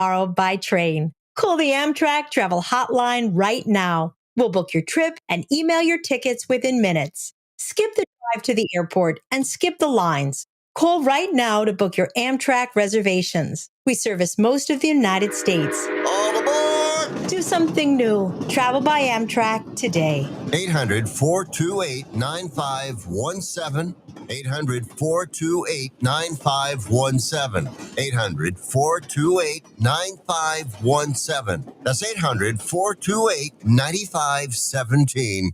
tomorrow by train. Call the Amtrak travel hotline right now. We'll book your trip and email your tickets within minutes. Skip the drive to the airport and skip the lines. Call right now to book your Amtrak reservations. We service most of the United States. All aboard! Do something new. Travel by Amtrak today. 800-428-9517. 800-428-9517. 800-428-9517. That's 800-428-9517.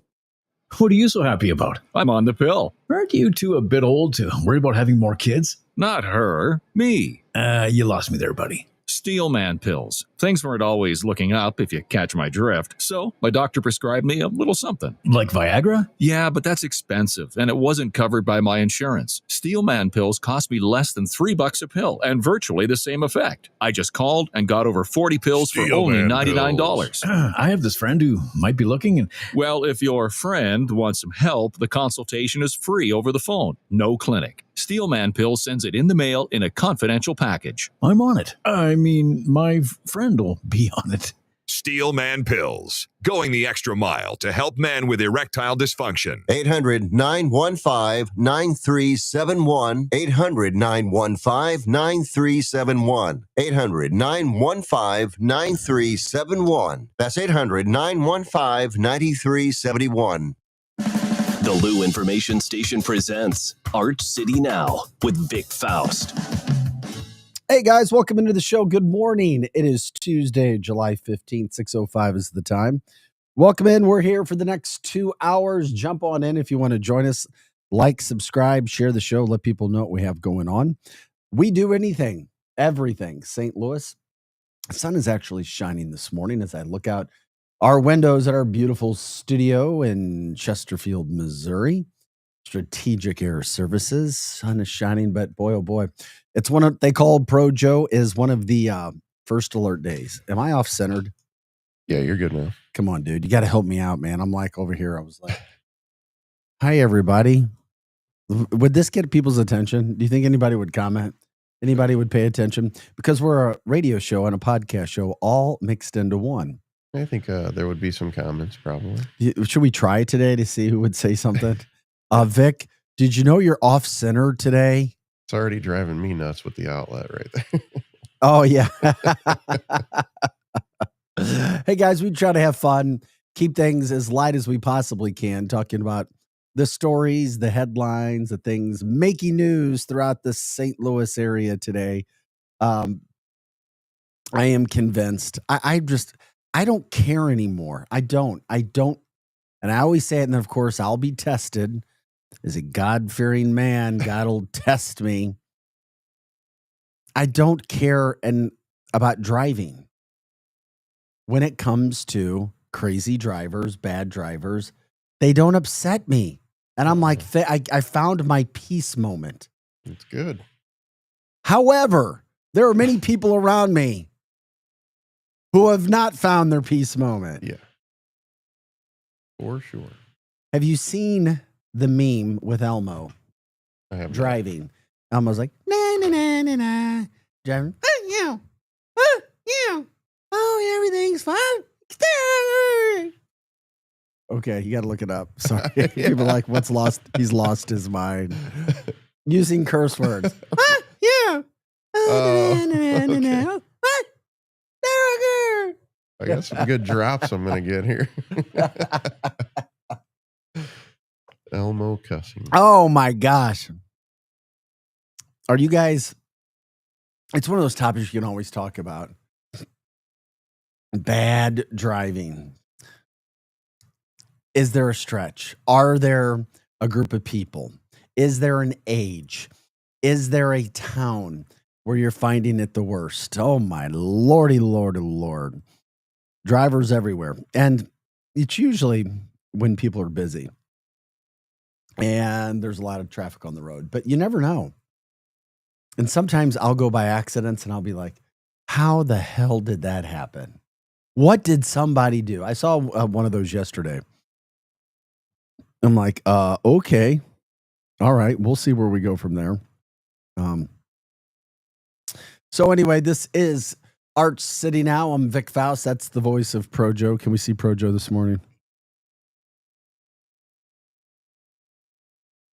What are you so happy about? I'm on the pill. Aren't you two a bit old to worry about having more kids? Not her, me. You lost me there, buddy. Steelman pills. Things weren't always looking up, if you catch my drift. So my doctor prescribed me a little something. Like Viagra? Yeah, but that's expensive, and it wasn't covered by my insurance. Steelman pills cost me less than $3 a pill, and virtually the same effect. I just called and got over 40 pills for only $99. I have this friend who might be looking and... Well, if your friend wants some help, the consultation is free over the phone. No clinic. Steelman Pill sends it in the mail in a confidential package. I'm on it. I mean, my friend will be on it. Steelman Pills, going the extra mile to help men with erectile dysfunction. 800-915-9371. 800-915-9371. 800-915-9371. That's 800-915-9371. The Lou Information Station presents Arch City Now with Vic Faust. Hey guys, welcome into the show. Good morning. It is Tuesday, July 15th, 6:05 is the time. Welcome in. We're here for the next 2 hours. Jump on in if you want to join us. Like, subscribe, share the show, let people know what we have going on. We do anything, everything. St. Louis, the sun is actually shining this morning as I look out our windows at our beautiful studio in Chesterfield, Missouri. Strategic Air Services. Sun is shining, but boy, oh boy. It's one of, they call Pro Joe is one of the first alert days. Am I off centered? Yeah, you're good now. Come on, dude. You got to help me out, man. I'm like over here. I was like, hi, everybody. Would this get people's attention? Do you think anybody would comment? Anybody would pay attention? Because we're a radio show and a podcast show all mixed into one. I think there would be some comments probably. Should we try today to see who would say something? Vic, did you know you're off center today? It's already driving me nuts with the outlet right there. Oh, yeah. Hey, guys, we try to have fun, keep things as light as we possibly can, talking about the stories, the headlines, the things making news throughout the St. Louis area today. I am convinced. I don't care anymore. I don't. And I always say it, and then, of course, I'll be tested. As a God-fearing man, God will test me. I don't care about driving. When it comes to crazy drivers, bad drivers, they don't upset me. And I'm like, I found my peace moment. It's good. However, there are many people around me who have not found their peace moment. Yeah. For sure. Have you seen the meme with Elmo driving? Elmo's like, na na na na na, driving. Oh, everything's fine. Okay, you got to look it up. Sorry, people are like, what's lost? He's lost his mind. Using curse words. Okay. I got some good drops I'm going to get here. Elmo cussing. Oh my gosh. Are you guys, it's one of those topics you can always talk about. Bad driving. Is there a stretch? Are there a group of people? Is there an age? Is there a town where you're finding it the worst? Oh my lordy, lordy, lord. Drivers everywhere. And it's usually when people are busy and there's a lot of traffic on the road, but you never know. And sometimes I'll go by accidents and I'll be like, how the hell did that happen? What did somebody do? I saw one of those yesterday. I'm like, okay. All right. We'll see where we go from there. So anyway, this is Arch City Now. I'm Vic Faust. That's the voice of Projo. Can we see Projo this morning?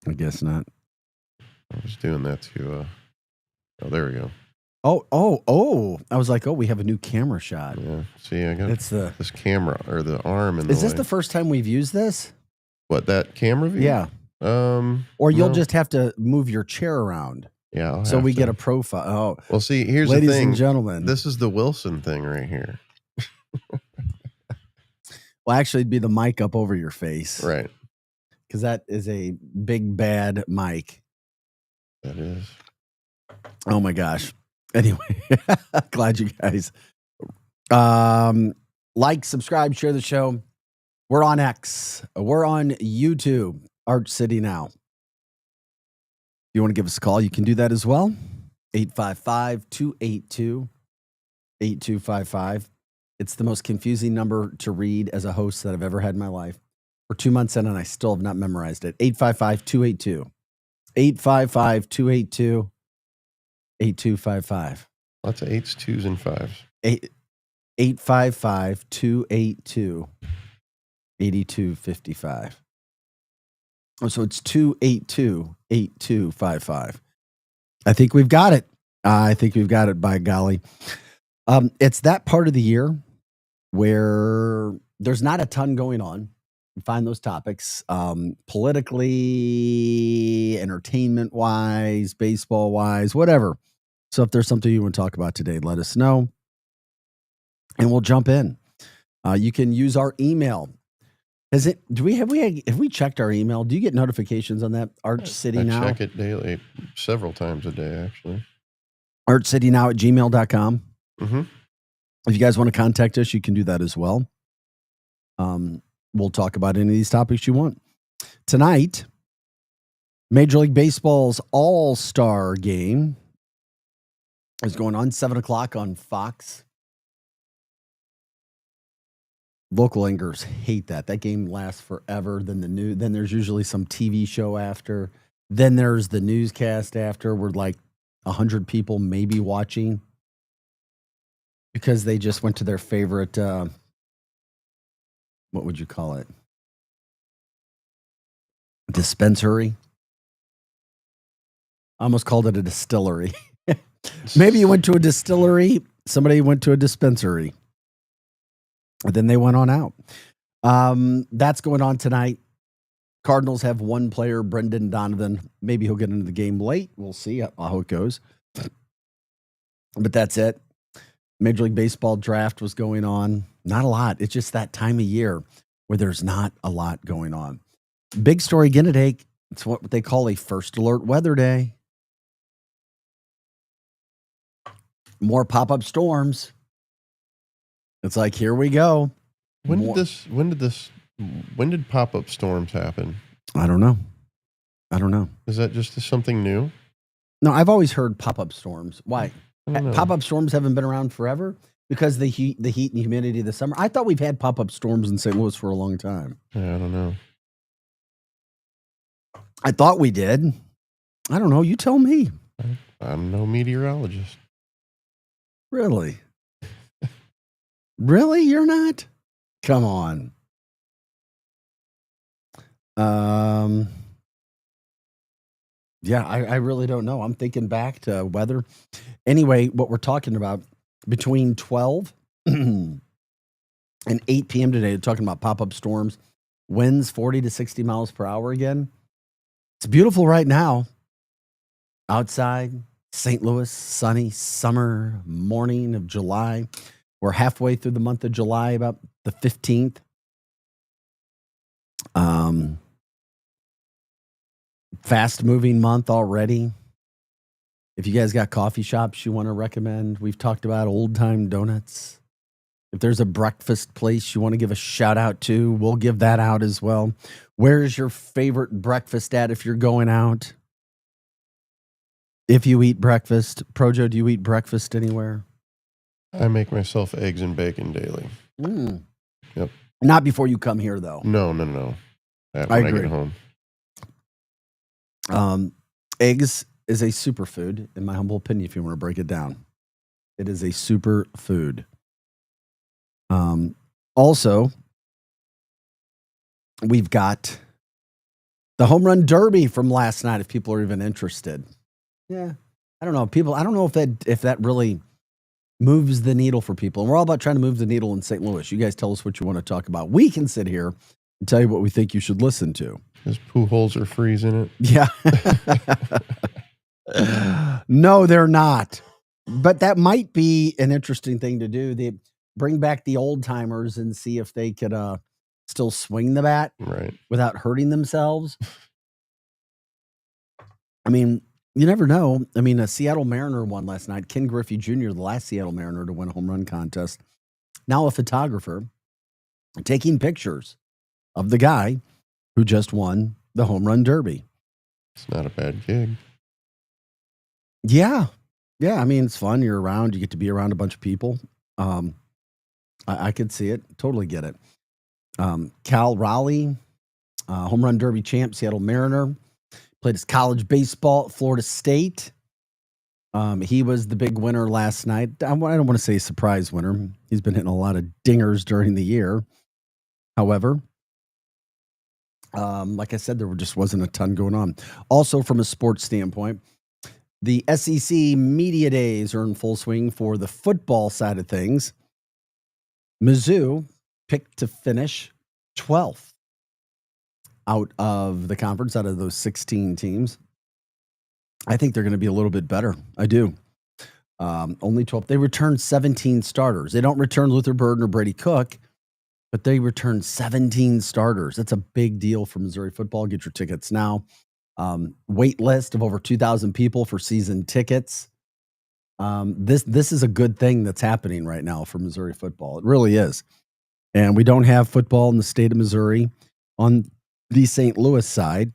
I guess not. I was doing that to. Oh, there we go. Oh! I was like, we have a new camera shot. Yeah. See, I got this camera or the arm in the Is this way. the first time we've used this? What, that camera view? Yeah. Or you'll no. just have to move your chair around. Yeah. So we get a profile. Oh, well, see, here's ladies the thing. and gentlemen. This is the Wilson thing right here. Well, actually, it'd be the mic up over your face. Right. Because that is a big, bad mic. That is. Oh, my gosh. Anyway, glad you guys like, subscribe, share the show. We're on X. We're on YouTube, Arch City Now. If you want to give us a call, you can do that as well. 855-282-8255. It's the most confusing number to read as a host that I've ever had in my life. We're 2 months in and I still have not memorized it. 855-282. 855-282-8255. Lots of 8s, 2s, and 5s. 855-282-8255. Oh, so it's 282-8255. I think we've got it. I think we've got it, by golly. It's that part of the year where there's not a ton going on. You find those topics politically, entertainment-wise, baseball-wise, whatever. So if there's something you want to talk about today, let us know, and we'll jump in. You can use our email. Have we checked our email? Do you get notifications on that? Arch City Now? I check it daily, several times a day, actually. ArchCityNow@gmail.com. Mm-hmm. If you guys want to contact us, you can do that as well. We'll talk about any of these topics you want. Tonight, Major League Baseball's All-Star Game is going on 7 o'clock on Fox. Local anchors hate that. That game lasts forever. Then there's usually some TV show after. Then there's the newscast after, where like 100 people may be watching because they just went to their favorite, what would you call it? Dispensary. I almost called it a distillery. Maybe you went to a distillery. Somebody went to a dispensary. And then they went on out. That's going on tonight. Cardinals have one player, Brendan Donovan. Maybe he'll get into the game late. We'll see how it goes. But that's it. Major League Baseball draft was going on. Not a lot. It's just that time of year where there's not a lot going on. Big story again today. It's what they call a first alert weather day. More pop-up storms. It's like, here we go. When did pop-up storms happen? I don't know. Is that just something new? No, I've always heard pop-up storms. Why? I don't know. Pop-up storms haven't been around forever because the heat and humidity of the summer. I thought we've had pop-up storms in St. Louis for a long time. Yeah, I don't know. I thought we did. I don't know. You tell me. I'm no meteorologist. Really? Really? You're not? Come on. Yeah, I really don't know. I'm thinking back to weather. Anyway, what we're talking about between 12 and 8 p.m. today, talking about pop-up storms, winds 40 to 60 miles per hour again. It's beautiful right now. Outside, St. Louis, sunny, summer morning of July. We're halfway through the month of July, about the 15th. Fast-moving month already. If you guys got coffee shops you want to recommend, we've talked about Old Time Donuts. If there's a breakfast place you want to give a shout out to, we'll give that out as well. Where's your favorite breakfast at if you're going out? If you eat breakfast. Projo, do you eat breakfast anywhere? I make myself eggs and bacon daily. Yep. Not before you come here, though. No. When I agree. get home. Eggs is a superfood, in my humble opinion, if you want to break it down. It is a super food. Also, we've got the home run derby from last night, if people are even interested. Yeah. I don't know. I don't know if that really moves the needle for people. And we're all about trying to move the needle in St. Louis. You guys tell us what you want to talk about. We can sit here and tell you what we think you should listen to. His Pujols are freezing it. Yeah. No, they're not. But that might be an interesting thing to do. They bring back the old timers and see if they could still swing the bat Right. without hurting themselves. I mean, you never know. I mean, a Seattle Mariner won last night. Ken Griffey Jr., the last Seattle Mariner to win a home run contest. Now a photographer taking pictures of the guy who just won the home run derby. It's not a bad gig. Yeah. Yeah. I mean, it's fun. You're around. You get to be around a bunch of people. I could see it. Totally get it. Cal Raleigh, home run derby champ, Seattle Mariner. Played his college baseball at Florida State. He was the big winner last night. I don't want to say surprise winner. He's been hitting a lot of dingers during the year. However, like I said, there just wasn't a ton going on. Also, from a sports standpoint, the SEC Media Days are in full swing for the football side of things. Mizzou picked to finish 12th out of the conference, out of those 16 teams. I think they're going to be a little bit better. I do. Only 12. They returned 17 starters. They don't return Luther Burden or Brady Cook, but they returned 17 starters. That's a big deal for Missouri football. Get your tickets now. Wait list of over 2,000 people for season tickets. This is a good thing that's happening right now for Missouri football. It really is. And we don't have football in the state of Missouri on the St. Louis side.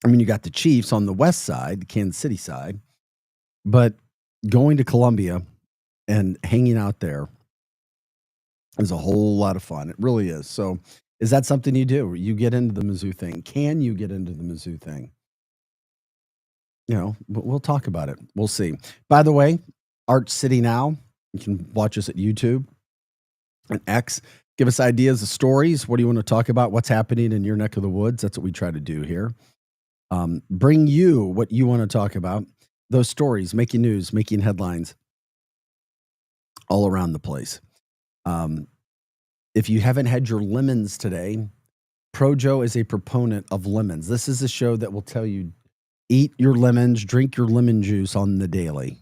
I mean, you got the Chiefs on the west side, the Kansas City side, but going to Columbia and hanging out there is a whole lot of fun. It really is. So is that something you do? You get into the Mizzou thing. Can you get into the Mizzou thing? You know, we'll talk about it. We'll see. By the way, Arch City Now, you can watch us at YouTube and X. Give us ideas of stories. What do you want to talk about? What's happening in your neck of the woods? That's what we try to do here. Bring you what you want to talk about. Those stories, making news, making headlines all around the place. If you haven't had your lemons today, Projo is a proponent of lemons. This is a show that will tell you, eat your lemons, drink your lemon juice on the daily.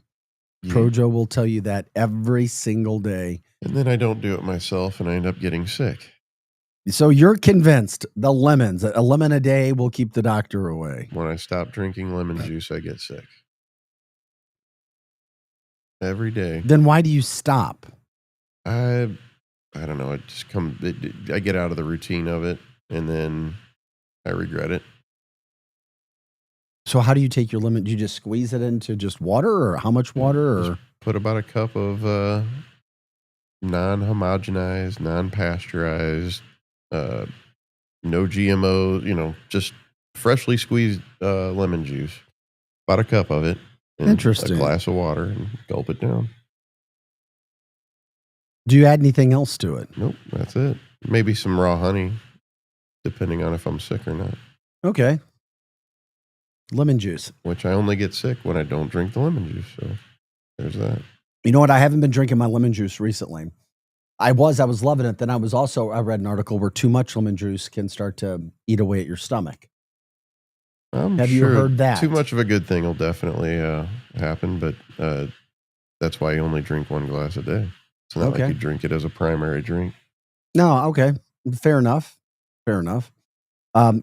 Projo will tell you that every single day. And then I don't do it myself and I end up getting sick. So you're convinced the lemons, a lemon a day will keep the doctor away. When I stop drinking lemon juice, I get sick. Every day. Then why do you stop? I don't know. I get out of the routine of it and then I regret it. So how do you take your lemon? Do you just squeeze it into just water, or how much water? Or Just put about a cup of non-homogenized, non-pasteurized, no GMO, just freshly squeezed lemon juice. About a cup of it. And Interesting. A glass of water and gulp it down. do you add anything else to it? Nope, that's it. Maybe some raw honey, depending on if I'm sick or not. Okay. Lemon juice. Which I only get sick when I don't drink the lemon juice. So there's that. You know what? I haven't been drinking my lemon juice recently. I was loving it. Then I read an article where too much lemon juice can start to eat away at your stomach. Have you heard that? Too much of a good thing will definitely happen, but that's why you only drink one glass a day. It's not like you drink it as a primary drink. No, okay. Fair enough.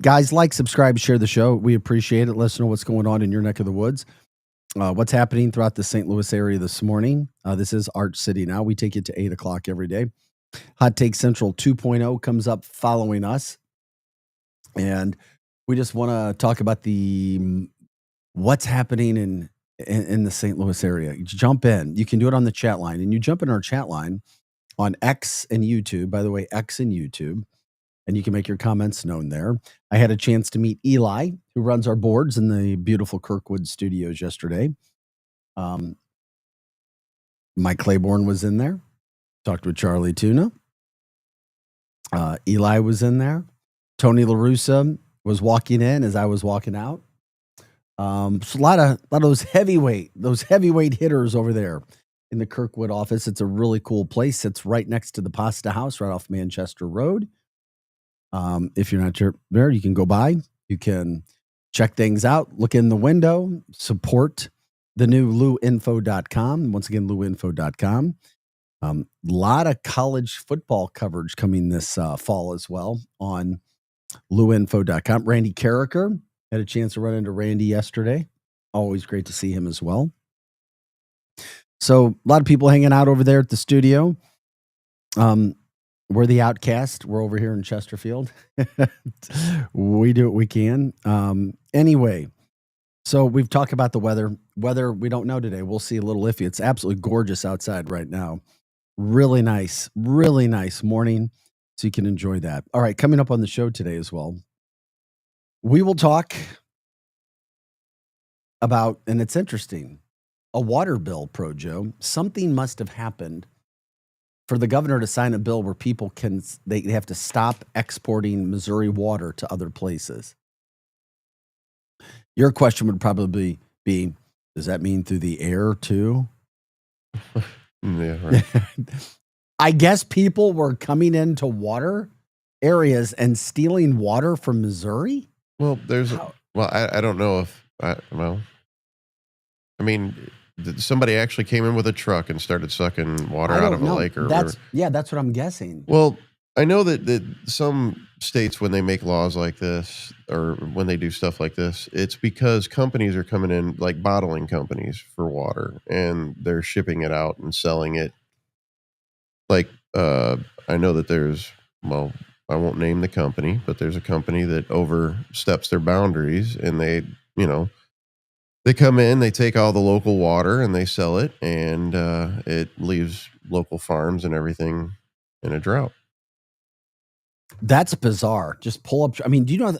Guys, like, subscribe, share the show. We appreciate it. Let us know what's going on in your neck of the woods. What's happening throughout the St. Louis area this morning. This is Arch City Now. We take it to 8 o'clock every day. Hot Take Central 2.0 comes up following us. And we just want to talk about what's happening in the St. Louis area. Jump in. You can do it on the chat line. And you jump in our chat line on X and YouTube. By the way, X and YouTube. And you can make your comments known there. I had a chance to meet Eli, who runs our boards in the beautiful Kirkwood studios yesterday. Mike Claiborne was in there. Talked with Charlie Tuna. Eli was in there. Tony LaRussa was walking in as I was walking out. So a lot of those heavyweight hitters over there in the Kirkwood office. It's a really cool place. It's right next to the Pasta House, right off Manchester Road. If you're not there, you can go by. You can check things out, look in the window, support the new luinfo.com. Once again, luinfo.com. A lot of college football coverage coming this fall as well on luinfo.com. Randy Carricker, had a chance to run into Randy yesterday. Always great to see him as well. So a lot of people hanging out over there at the studio. We're the Outcast. We're over here in Chesterfield. We do what we can. Anyway, so we've talked about the weather. Weather, we don't know today. We'll see, a little iffy. It's absolutely gorgeous outside right now. Really nice morning. So you can enjoy that. All right, coming up on the show today as well, we will talk about, and it's interesting, a water bill, Pro Joe. Something must have happened for the governor to sign a bill where people they have to stop exporting Missouri water to other places. Your question would probably be, does that mean through the air too? Yeah, right. I guess people were coming into water areas and stealing water from Missouri. Well, I don't know if somebody actually came in with a truck and started sucking water out of a lake or river. Yeah, that's what I'm guessing. Well, I know that some states, when they make laws like this or when they do stuff like this, it's because companies are coming in, like bottling companies, for water, and they're shipping it out and selling it. Like, I know that I won't name the company, but there's a company that oversteps their boundaries, and they come in, they take all the local water and they sell it, and it leaves local farms and everything in a drought. That's bizarre. Just pull up. I mean, do you know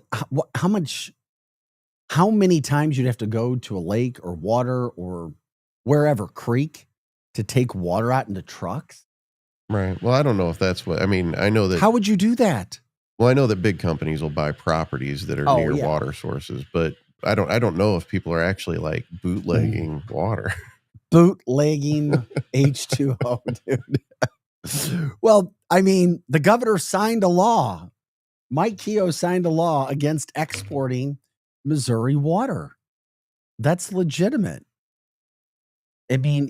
how many times you'd have to go to a lake or water or wherever, creek, to take water out into trucks? Right. Well, I don't know if that's what, I mean, I know that. How would you do that? Well, I know that big companies will buy properties that are near water sources, but I don't know if people are actually like bootlegging water. Bootlegging H2O, dude. Well, I mean, the governor signed a law. Mike Keogh signed a law against exporting Missouri water. That's legitimate. I mean,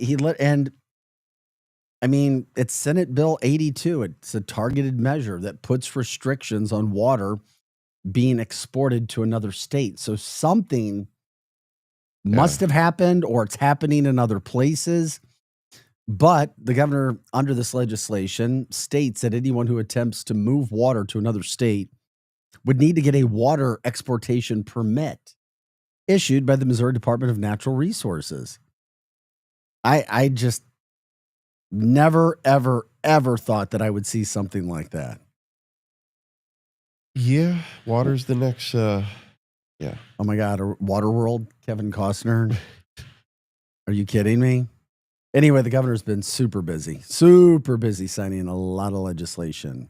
it's Senate Bill 82. It's a targeted measure that puts restrictions on water being exported to another state. So something must have happened, or it's happening in other places. But the governor, under this legislation, states that anyone who attempts to move water to another state would need to get a water exportation permit issued by the Missouri Department of Natural Resources. I just never, ever, ever thought that I would see something like that. Yeah, water's the next. Oh my God, Waterworld, Kevin Costner. Are you kidding me? Anyway, the governor's been super busy signing a lot of legislation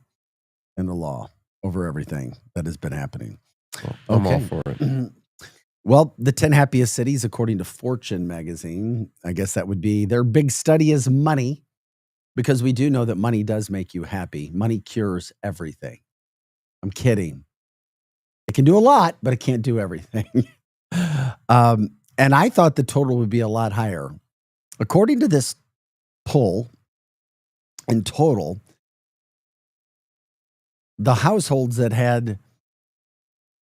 and the law over everything that has been happening. Well, I'm all for it. Well, the 10 happiest cities, according to Fortune magazine, I guess that would be their big study is money, because we do know that money does make you happy. Money cures everything. I'm kidding. It can do a lot, but it can't do everything. And I thought the total would be a lot higher. According to this poll, in total, the households that had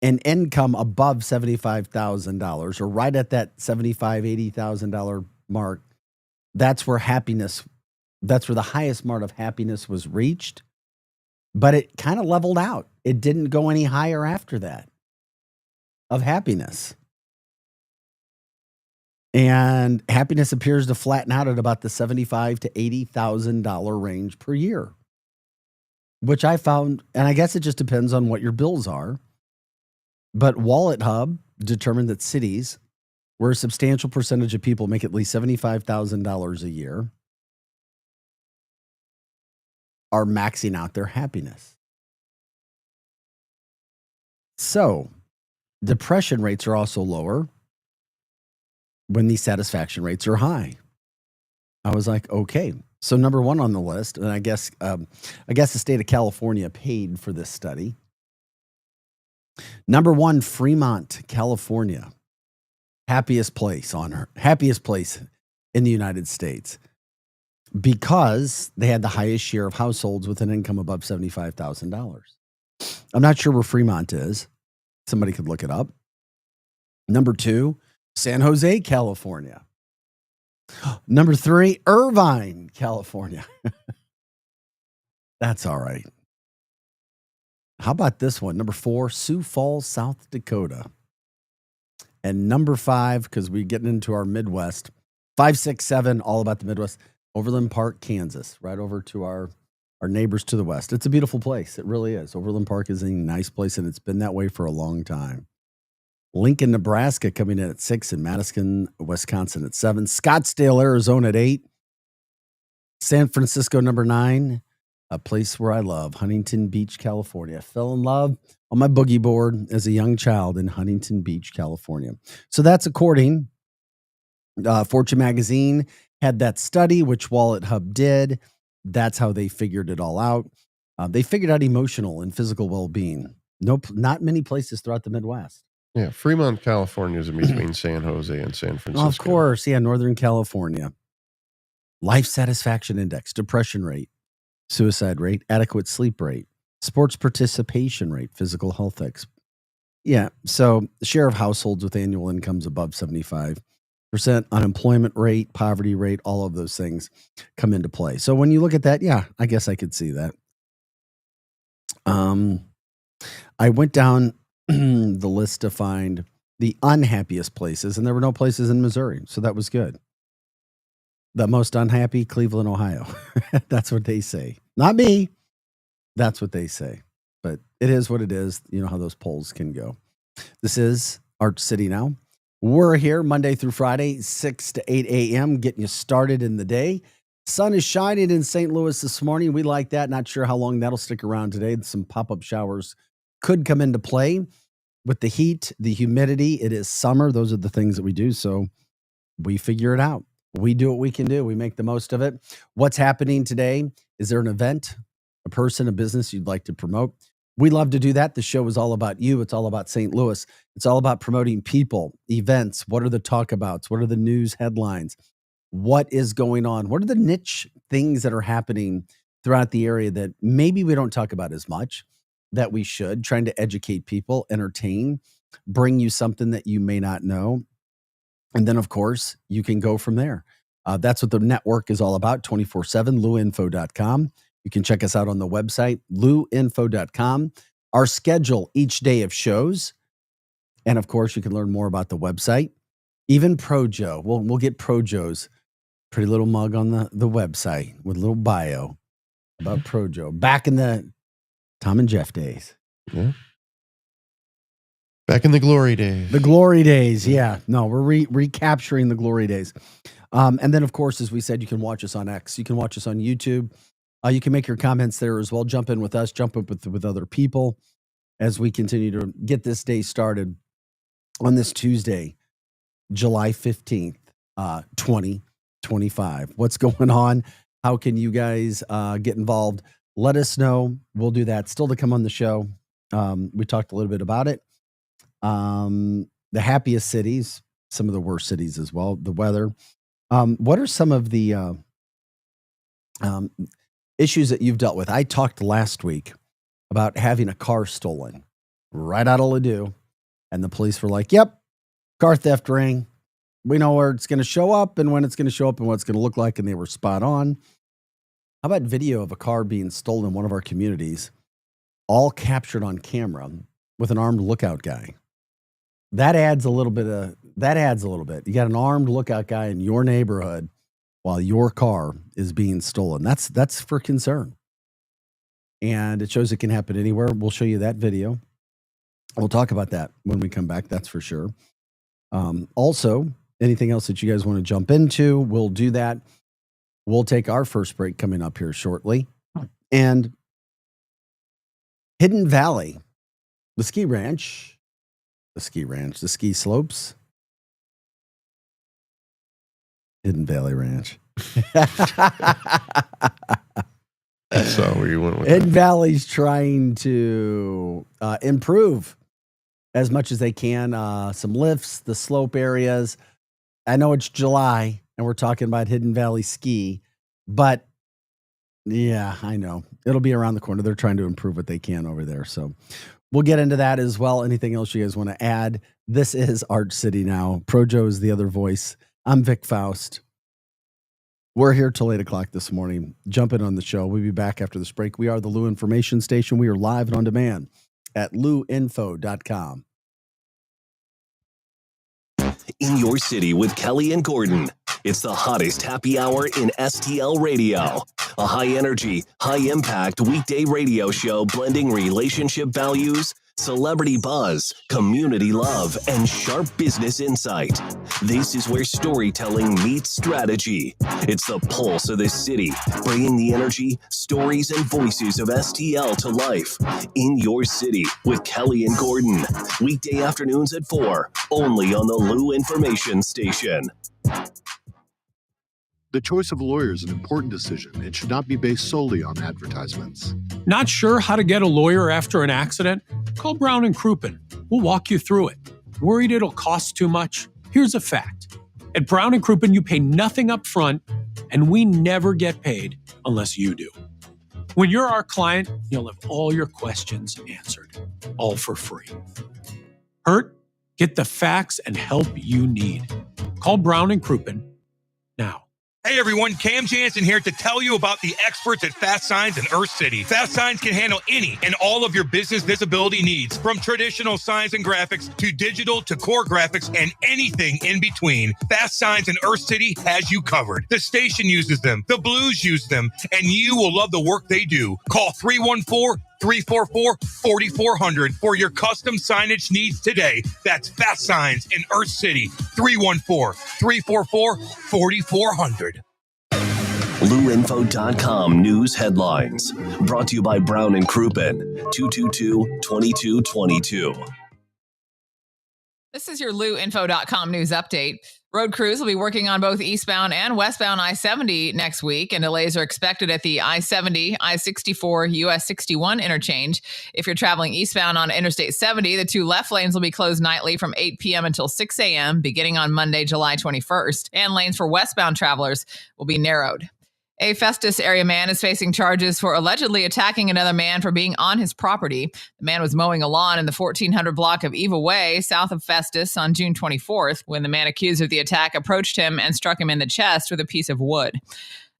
an income above $75,000, or right at that $75,000, $80,000 mark, that's where the highest mark of happiness was reached. But it kind of leveled out. It didn't go any higher after that of happiness. And happiness appears to flatten out at about the $75,000 to $80,000 range per year, which I found, and I guess it just depends on what your bills are. But Wallet Hub determined that cities where a substantial percentage of people make at least $75,000 a year are maxing out their happiness. So, depression rates are also lower when these satisfaction rates are high. I was like, okay. So number one on the list, and I guess the state of California paid for this study. Number one, Fremont, California, happiest place in the United States, because they had the highest share of households with an income above $75,000. I'm not sure where Fremont is. Somebody could look it up. Number two, San Jose, California. Number three, Irvine, California. That's all right. How about this one? Number four, Sioux Falls, South Dakota. And number five, because we're getting into our Midwest, 5, 6, 7, all about the Midwest, Overland Park, Kansas, right over to our neighbors to the west. It's a beautiful place. It really is. Overland Park is a nice place, and it's been that way for a long time. Lincoln, Nebraska coming in at 6, and Madison, Wisconsin at 7. Scottsdale, Arizona at 8. San Francisco, number 9. A place where I love, Huntington Beach, California. I fell in love on my boogie board as a young child in Huntington Beach, California. So that's according, Fortune Magazine had that study, which Wallet Hub did. That's how they figured it all out. They figured out emotional and physical well-being. Not many places throughout the Midwest. Yeah, Fremont, California is in between San Jose and San Francisco. Of course, yeah, Northern California. Life satisfaction index, depression rate, suicide rate, adequate sleep rate, sports participation rate, physical health Yeah, so the share of households with annual incomes above 75%, unemployment rate, poverty rate, all of those things come into play. So when you look at that, yeah, I guess I could see that. I went down the list to find the unhappiest places, and there were no places in Missouri, so that was good. The most unhappy, Cleveland, Ohio. That's what they say. Not me. That's what they say. But it is what it is. You know how those polls can go. This is Arch City Now. We're here Monday through Friday, 6 to 8 a.m., getting you started in the day. Sun is shining in St. Louis this morning. We like that. Not sure how long that'll stick around today. Some pop-up showers could come into play with the heat, the humidity. It is summer. Those are the things that we do. So we figure it out. We do what we can do. We make the most of it. What's happening today? Is there an event, a person, a business you'd like to promote? We love to do that. The show is all about you. It's all about St. Louis. It's all about promoting people, events. What are the talkabouts? What are the news headlines? What is going on? What are the niche things that are happening throughout the area that maybe we don't talk about as much that we should? Trying to educate people, entertain, bring you something that you may not know. And then, of course, you can go from there. That's what the network is all about, 24/7, luinfo.com. You can check us out on the website, luinfo.com. Our schedule each day of shows. And, of course, you can learn more about the website. Even Projo. We'll get Projo's pretty little mug on the website with a little bio about Projo. Back in the Tom and Jeff days. Yeah. Back in the glory days. The glory days, yeah. No, we're recapturing the glory days. And then, of course, as we said, you can watch us on X. You can watch us on YouTube. You can make your comments there as well. Jump in with us. Jump up with other people as we continue to get this day started on this Tuesday, July 15th, 2025. What's going on? How can you guys get involved? Let us know. We'll do that. Still to come on the show. We talked a little bit about it. The happiest cities, some of the worst cities as well, the weather. What are some of the issues that you've dealt with? I talked last week about having a car stolen right out of Ladue, and the police were like, yep, car theft ring. We know where it's going to show up and when it's going to show up and what it's going to look like, and they were spot on. How about video of a car being stolen in one of our communities, all captured on camera with an armed lookout guy? That adds a little bit. You got an armed lookout guy in your neighborhood while your car is being stolen. That's for concern. And it shows it can happen anywhere. We'll show you that video. We'll talk about that when we come back. That's for sure. Also, anything else that you guys want to jump into, we'll do that. We'll take our first break coming up here shortly. And Hidden Valley, the ski slopes, Hidden Valley Ranch. That's where you went with Hidden that. Valley's trying to improve as much as they can. Some lifts, the slope areas. I know it's July and we're talking about Hidden Valley ski, but yeah, I know it'll be around the corner. They're trying to improve what they can over there. So we'll get into that as well. Anything else you guys want to add? This is Arch City Now. Projo is the other voice. I'm Vic Faust. We're here till 8 o'clock this morning. Jump in on the show. We'll be back after this break. We are the Lou Information Station. We are live and on demand at louinfo.com. In your city with Kelly and Gordon. It's the hottest happy hour in STL radio. A high-energy, high-impact weekday radio show blending relationship values, celebrity buzz, community love, and sharp business insight. This is where storytelling meets strategy. It's the pulse of the city, bringing the energy, stories, and voices of STL to life. In your city with Kelly and Gordon. Weekday afternoons at 4, only on the Lou Information Station. The choice of a lawyer is an important decision and should not be based solely on advertisements. Not sure how to get a lawyer after an accident? Call Brown & Crouppen. We'll walk you through it. Worried it'll cost too much? Here's a fact. At Brown & Crouppen, you pay nothing up front, and we never get paid unless you do. When you're our client, you'll have all your questions answered, all for free. Hurt? Get the facts and help you need. Call Brown & Crouppen now. Hey everyone, Cam Jansen here to tell you about the experts at Fast Signs in Earth City. Fast Signs can handle any and all of your business visibility needs, from traditional signs and graphics to digital to core graphics and anything in between. Fast Signs in Earth City has you covered. The station uses them, the Blues use them, and you will love the work they do. Call 314-344-4400 for your custom signage needs today. That's Fast Signs in Earth City, 314-344-4400. LouInfo.com news headlines. Brought to you by Brown & Crouppen, 222-2222. This is your LouInfo.com news update. Road crews will be working on both eastbound and westbound I-70 next week, and delays are expected at the I-70, I-64, US 61 interchange. If you're traveling eastbound on Interstate 70, the two left lanes will be closed nightly from 8 p.m. until 6 a.m. beginning on Monday, July 21st, and lanes for westbound travelers will be narrowed. A Festus area man is facing charges for allegedly attacking another man for being on his property. The man was mowing a lawn in the 1400 block of Eva Way, south of Festus, on June 24th, when the man accused of the attack approached him and struck him in the chest with a piece of wood.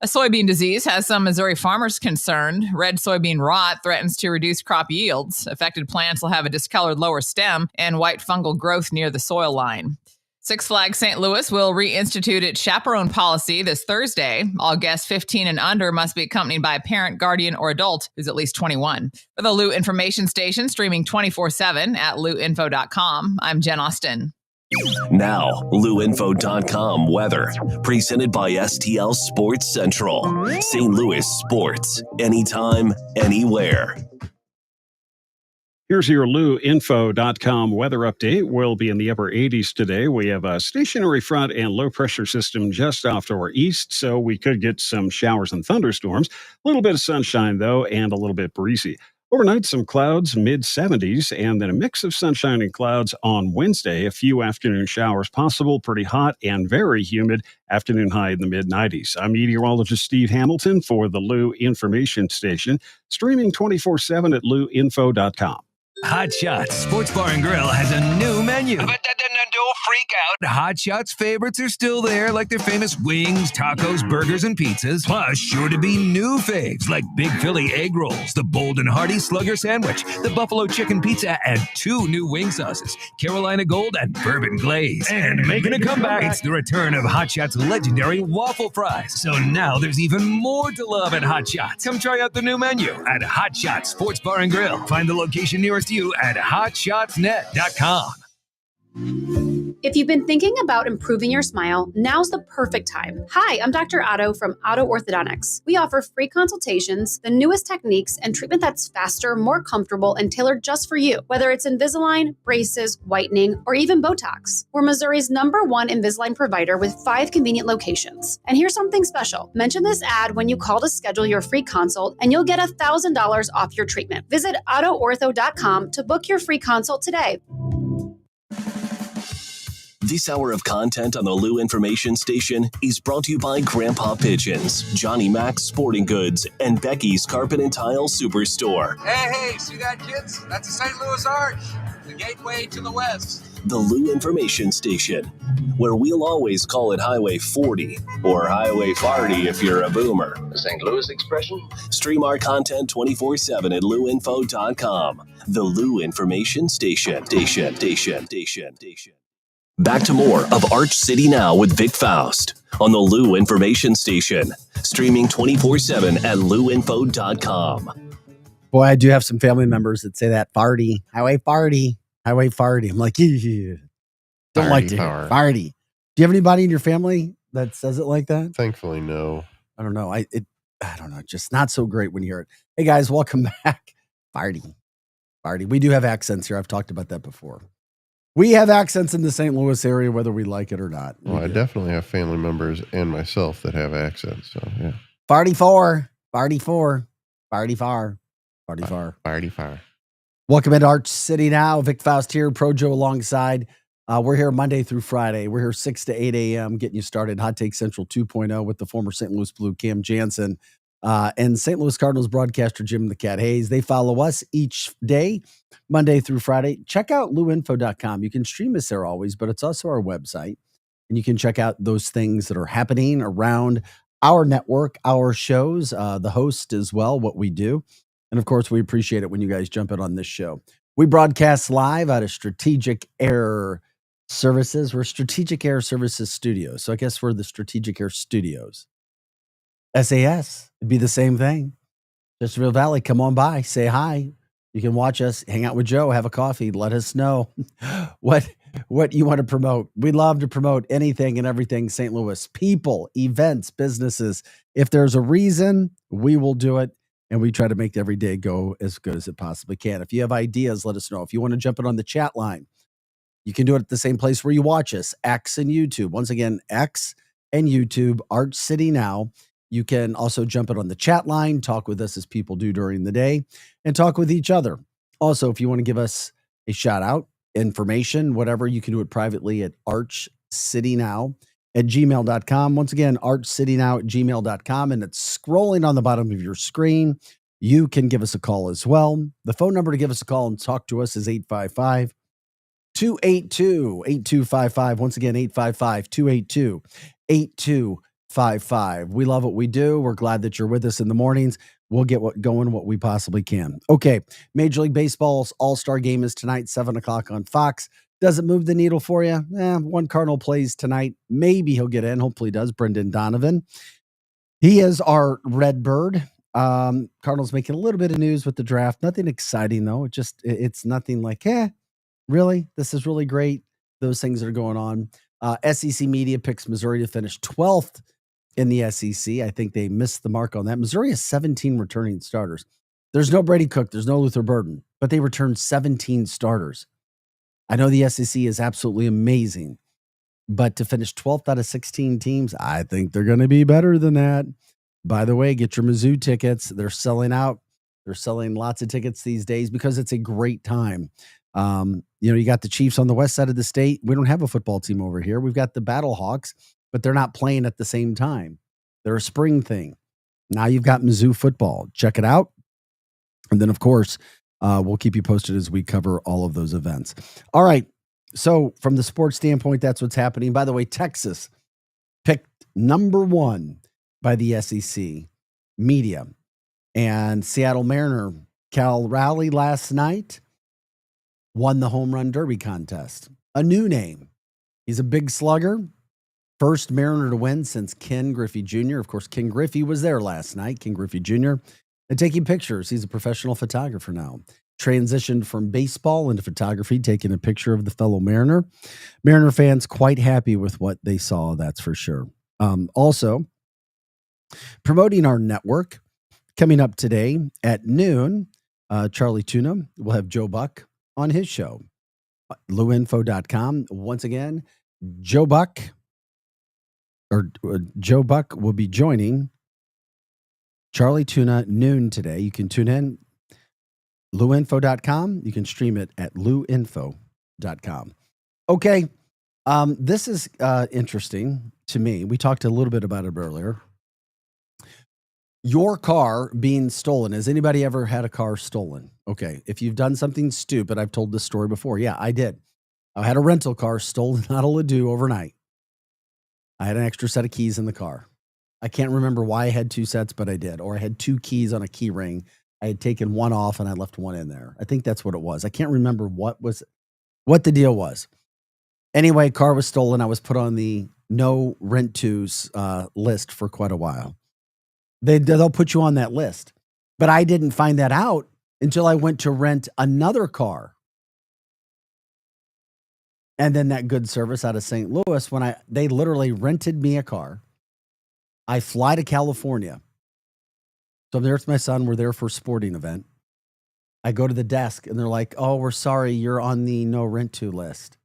A soybean disease has some Missouri farmers concerned. Red soybean rot threatens to reduce crop yields. Affected plants will have a discolored lower stem and white fungal growth near the soil line. Six Flags St. Louis will reinstitute its chaperone policy this Thursday. All guests 15 and under must be accompanied by a parent, guardian, or adult who's at least 21. For the Lou Information Station, streaming 24/7 at louinfo.com, I'm Jen Austin. Now, LouInfo.com weather. Presented by STL Sports Central. St. Louis sports. Anytime, anywhere. Here's your LouInfo.com weather update. We'll be in the upper 80s today. We have a stationary front and low pressure system just off to our east, so we could get some showers and thunderstorms. A little bit of sunshine, though, and a little bit breezy. Overnight, some clouds, mid-70s, and then a mix of sunshine and clouds on Wednesday. A few afternoon showers possible, pretty hot and very humid. Afternoon high in the mid-90s. I'm meteorologist Steve Hamilton for the Lou Information Station, streaming 24/7 at louinfo.com. Hot Shots Sports Bar and Grill has a new menu. But don't freak out. Hot Shots favorites are still there, like their famous wings, tacos, burgers, and pizzas. Plus, sure to be new faves like Big Philly egg rolls, the Bold and Hearty Slugger sandwich, the Buffalo chicken pizza, and 2 new wing sauces, Carolina Gold and Bourbon Glaze. And making a comeback, it's the return of Hot Shots' legendary waffle fries. So now there's even more to love at Hot Shots. Come try out the new menu at Hot Shots Sports Bar and Grill. Find the location nearest you at hotshotsnet.com. If you've been thinking about improving your smile, now's the perfect time. Hi, I'm Dr. Otto from Otto Orthodontics. We offer free consultations, the newest techniques, and treatment that's faster, more comfortable, and tailored just for you. Whether it's Invisalign, braces, whitening, or even Botox. We're Missouri's #1 Invisalign provider with 5 convenient locations. And here's something special. Mention this ad when you call to schedule your free consult, and you'll get $1,000 off your treatment. Visit OttoOrtho.com to book your free consult today. This hour of content on the Lou Information Station is brought to you by Grandpa Pigeons, Johnny Mac's Sporting Goods, and Becky's Carpet and Tile Superstore. Hey, see that, kids? That's the St. Louis Arch, the gateway to the west. The Lou Information Station, where we'll always call it Highway 40 or Highway 40 if you're a boomer. The St. Louis expression? Stream our content 24/7 at louinfo.com. The Lou Information Station. Back to more of Arch City Now with Vic Faust on the Lou Information Station. Streaming 24/7 at louinfo.com. Boy, I do have some family members that say that farty, highway farty, highway farty. I'm like, yeah. Don't like to hear farty. Do you have anybody in your family that says it like that? Thankfully, no. I don't know. I don't know. Just not so great when you hear it. Hey guys, welcome back. Farty. We do have accents here. I've talked about that before. We have accents in the St. Louis area, whether we like it or not. Well, I definitely have family members and myself that have accents. So, yeah. Farty far. Welcome into Arch City Now. Vic Faust here, Pro Joe alongside. We're here Monday through Friday. We're here 6 to 8 a.m. getting you started. Hot Take Central 2.0 with the former St. Louis Blue Cam Jansen and St. Louis Cardinals broadcaster Jim the Cat Hayes. They follow us each day, Monday through Friday. Check out louinfo.com. You can stream us there always, but it's also our website. And you can check out those things that are happening around our network, our shows, the host as well, what we do. And of course, we appreciate it when you guys jump in on this show. We broadcast live out of Strategic Air Services. We're Strategic Air Services Studios. So I guess we're the Strategic Air Studios. SAS, it'd be the same thing. Chesterfield Valley, come on by, say hi. You can watch us, hang out with Joe, have a coffee, let us know what you want to promote. We love to promote anything and everything St. Louis. People, events, businesses. If there's a reason, we will do it. And we try to make every day go as good as it possibly can. If you have ideas, let us know. If you want to jump in on the chat line, you can do it at the same place where you watch us, X and YouTube. Once again, X and YouTube, Arch City Now. You can also jump in on the chat line, talk with us as people do during the day, and talk with each other. Also, if you want to give us a shout out, information, whatever, you can do it privately at archcitynow@gmail.com. Once again, archcitynow@gmail.com, and it's scrolling on the bottom of your screen. You can give us a call as well. The phone number to give us a call and talk to us is 855-282-8255. Once again, 855-282-8255. We love what we do. We're glad that you're with us in the mornings. We'll get what we possibly can. Okay, Major League Baseball's All-Star Game is tonight, 7 o'clock on Fox. Does it move the needle for you? One Cardinal plays tonight. Maybe he'll get in. Hopefully he does. Brendan Donovan. He is our Red Bird. Cardinals making a little bit of news with the draft. Nothing exciting, though. It's nothing like, really? This is really great. Those things that are going on. SEC media picks Missouri to finish 12th in the SEC. I think they missed the mark on that. Missouri has 17 returning starters. There's no Brady Cook. There's no Luther Burden, but they returned 17 starters. I know the SEC is absolutely amazing, but to finish 12th out of 16 teams, I think they're going to be better than that. By the way, get your Mizzou tickets. They're selling out. They're selling lots of tickets these days because it's a great time. You got the Chiefs on the west side of the state. We don't have a football team over here. We've got the Battlehawks, but they're not playing at the same time. They're a spring thing. Now you've got Mizzou football. Check it out. And then, of course, we'll keep you posted as we cover all of those events. All right. So from the sports standpoint, that's what's happening. By the way, Texas picked number 1 by the SEC media. And Seattle Mariner, Cal Raleigh last night, won the home run derby contest. A new name. He's a big slugger. First Mariner to win since Ken Griffey Jr. Of course, Ken Griffey was there last night, Ken Griffey Jr. And taking pictures. He's a professional photographer now. transitioned from baseball into photography, taking a picture of the fellow Mariner. Mariner fans quite happy with what they saw, that's for sure. Also, promoting our network, coming up today at noon, Charlie Tuna will have Joe Buck on his show. LouInfo.com. Once again, Joe Buck will be joining Charlie Tuna noon today. You can tune in. LouInfo.com. You can stream it at LouInfo.com. Okay. This is interesting to me. We talked a little bit about it earlier. Your car being stolen. Has anybody ever had a car stolen? Okay. If you've done something stupid, I've told this story before. Yeah, I did. I had a rental car stolen out of Ladue overnight. I had an extra set of keys in the car. I can't remember why I had two sets, but I did. Or I had two keys on a key ring. I had taken one off and I left one in there. I think that's what it was. I can't remember what the deal was. Anyway, car was stolen. I was put on the no rent tos list for quite a while. They'll put you on that list. But I didn't find that out until I went to rent another car. And then that good service out of St. Louis, they literally rented me a car. I fly to California. So I'm there with my son. We're there for a sporting event. I go to the desk and they're like, "Oh, we're sorry, you're on the no rent to list."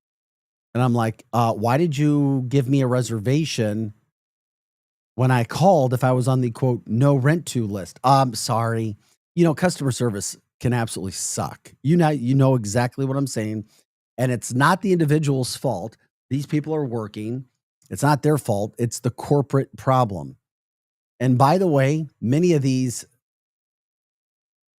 And I'm like, why did you give me a reservation when I called if I was on the quote no rent to list? I'm sorry. Customer service can absolutely suck. You know exactly what I'm saying. And it's not the individual's fault. These people are working. It's not their fault. It's the corporate problem. And by the way, many of these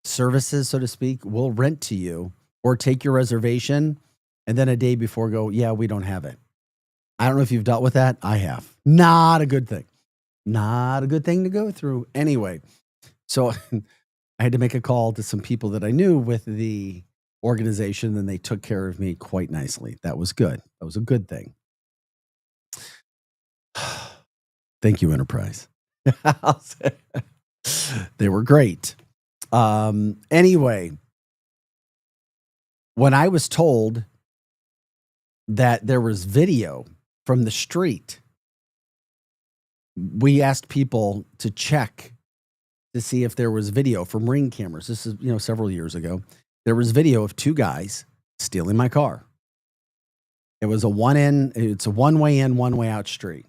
services, so to speak, will rent to you or take your reservation and then a day before go, "Yeah, we don't have it." I don't know if you've dealt with that. I have. Not a good thing. Not a good thing to go through. Anyway, so I had to make a call to some people that I knew with the organization, and they took care of me quite nicely. That was good. That was a good thing. Thank you, Enterprise. They were great. Anyway, when I was told that there was video from the street, we asked people to check to see if there was video from Ring cameras. This is, several years ago. There was video of two guys stealing my car. It was it's a one-way in, one-way out street.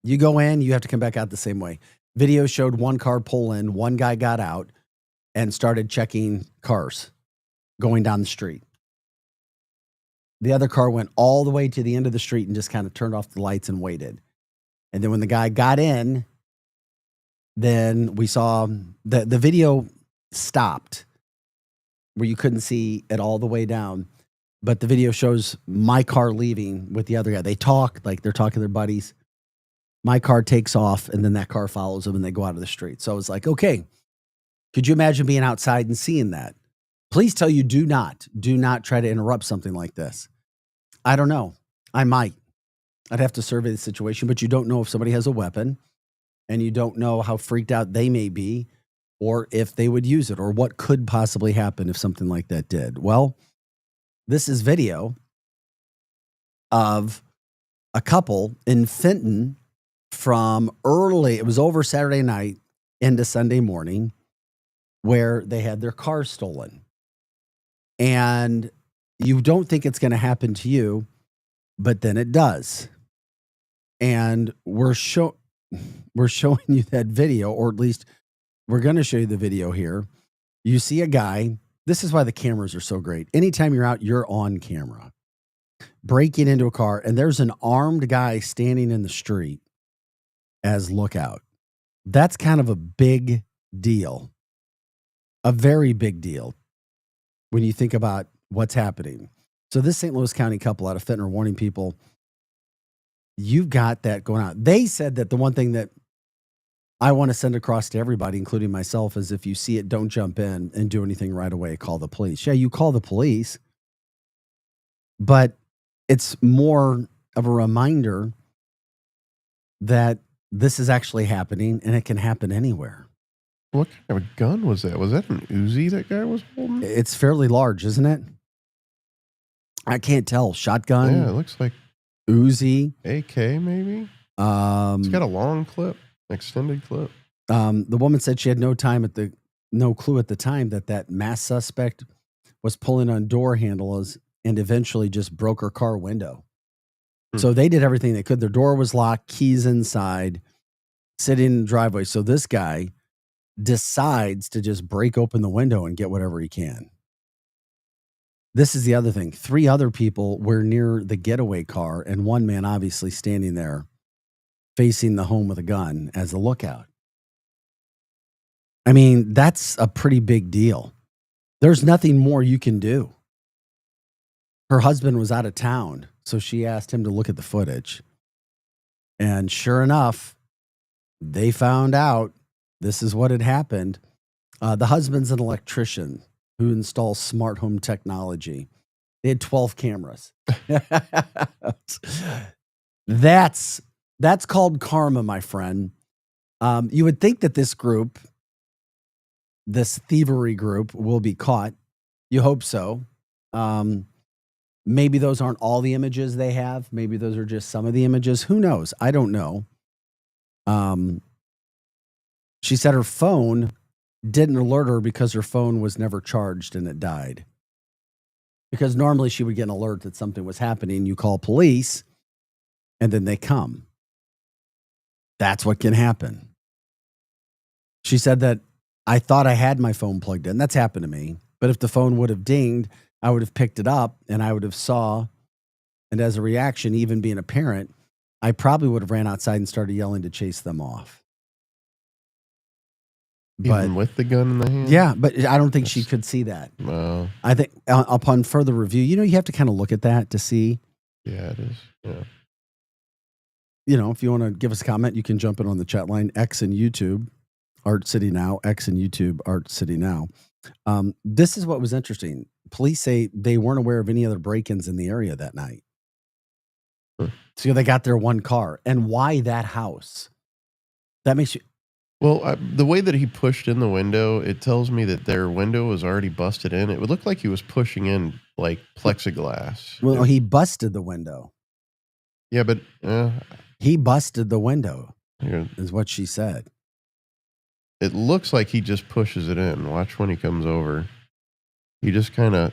You go in, you have to come back out the same way. Video showed one car pull in, one guy got out and started checking cars going down the street. The other car went all the way to the end of the street and just kind of turned off the lights and waited. And then when the guy got in, then we saw the video stopped where you couldn't see it all the way down. But the video shows my car leaving with the other guy. They talk like they're talking to their buddies. My car takes off and then that car follows them and they go out of the street. So I was like, okay, could you imagine being outside and seeing that? Please tell you do not try to interrupt something like this. I don't know. I might. I'd have to survey the situation, but you don't know if somebody has a weapon and you don't know how freaked out they may be or if they would use it or what could possibly happen if something like that did. Well, this is video of a couple in Fenton from early, it was over Saturday night into Sunday morning, where they had their car stolen. And you don't think it's going to happen to you, but then it does. And we're showing you that video, or at least we're going to show you the video here. You see a guy. This is why the cameras are so great. Anytime you're out, you're on camera. Breaking into a car, and there's an armed guy standing in the street as lookout. That's kind of a big deal. A very big deal when you think about what's happening. So this St. Louis County couple out of Fenton are warning people, you've got that going on. They said that the one thing that I want to send across to everybody, including myself, is if you see it, don't jump in and do anything right away. Call the police. Yeah, you call the police, but it's more of a reminder that this is actually happening and it can happen anywhere. What kind of a gun was that? Was that an Uzi that guy was holding? It's fairly large, isn't it? I can't tell. Shotgun. Yeah, it looks like Uzi. AK maybe. It's got a long clip, extended clip. The woman said she had no clue at the time that mass suspect was pulling on door handles and eventually just broke her car window. So they did everything they could. Their door was locked, keys inside, sitting in the driveway. So this guy decides to just break open the window and get whatever he can. This is the other thing. 3 other people were near the getaway car, and one man obviously standing there facing the home with a gun as a lookout. I mean, that's a pretty big deal. There's nothing more you can do. Her husband was out of town, so she asked him to look at the footage. And sure enough, they found out this is what had happened. The husband's an electrician who installs smart home technology. They had 12 cameras. That's called karma, my friend. You would think that this thievery group will be caught. You hope so. Maybe those aren't all the images they have. Maybe those are just some of the images. Who knows? I don't know. She said her phone didn't alert her because her phone was never charged and it died. Because normally she would get an alert that something was happening. You call police and then they come. That's what can happen. She said that I thought I had my phone plugged in. That's happened to me. But if the phone would have dinged, I would have picked it up and I would have saw. And as a reaction, even being a parent, I probably would have ran outside and started yelling to chase them off. Even with the gun in the hand? Yeah, but I don't think she could see that. No. I think upon further review, you have to kind of look at that to see. Yeah, it is. Yeah. If you want to give us a comment, you can jump in on the chat line, X and YouTube, Art City Now, X and YouTube, Art City Now. This is what was interesting. Police say they weren't aware of any other break-ins in the area that night. So they got their one car. And why that house? That makes you... Well, the way that he pushed in the window, it tells me that their window was already busted in. It would look like he was pushing in like plexiglass. Well, he busted the window. Yeah, but... he busted the window, is what she said. It looks like he just pushes it in. Watch when he comes over. He just kind of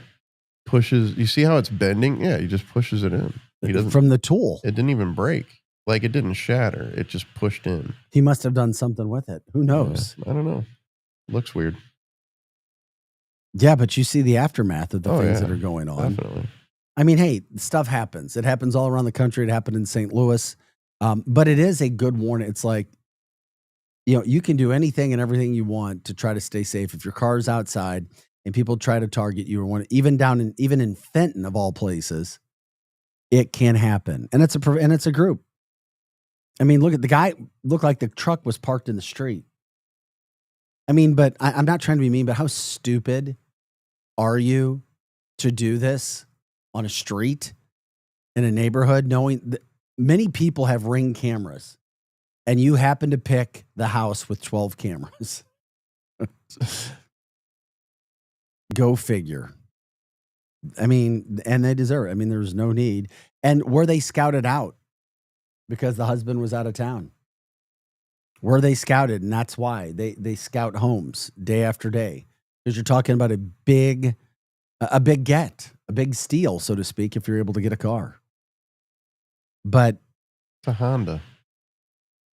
pushes. You see how it's bending? Yeah, he just pushes it in. He doesn't, from the tool. It didn't even break. Like, it didn't shatter. It just pushed in. He must have done something with it. Who knows? Yeah, I don't know. Looks weird. Yeah, but you see the aftermath of the things that are going on. Definitely. I mean, hey, stuff happens. It happens all around the country. It happened in St. Louis. But it is a good warning. It's like, you can do anything and everything you want to try to stay safe. If your car's outside and people try to target you, or even in Fenton of all places, it can happen. And it's a group. I mean, look at the guy. Looked like the truck was parked in the street. I mean, but I'm not trying to be mean, but how stupid are you to do this on a street in a neighborhood, knowing that many people have Ring cameras, and you happen to pick the house with 12 cameras? Go figure. I mean, and they deserve it. I mean, there's no need. And were they scouted out because the husband was out of town? Were they scouted? And that's why they scout homes day after day, because you're talking about a big steal, so to speak, if you're able to get a car. But it's a Honda.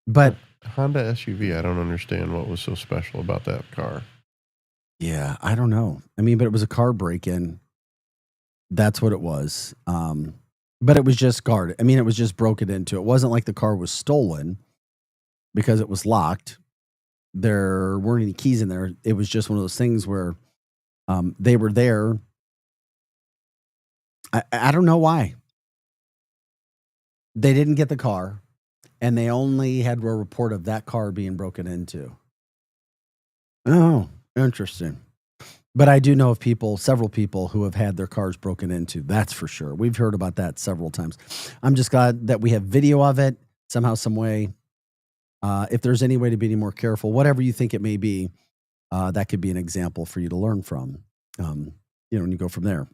But Honda SUV, I don't understand what was so special about that car. Yeah, I don't know. I mean, but it was a car break-in. That's what it was. But it was just guarded. I mean, it was just broken into. It wasn't like the car was stolen because it was locked. There weren't any keys in there. It was just one of those things where they were there. I don't know why. They didn't get the car, and they only had a report of that car being broken into. Oh, interesting. But I do know of several people who have had their cars broken into. That's for sure. We've heard about that several times. I'm just glad that we have video of it somehow, some way. If there's any way to be any more careful, whatever you think it may be, that could be an example for you to learn from. And you go from there.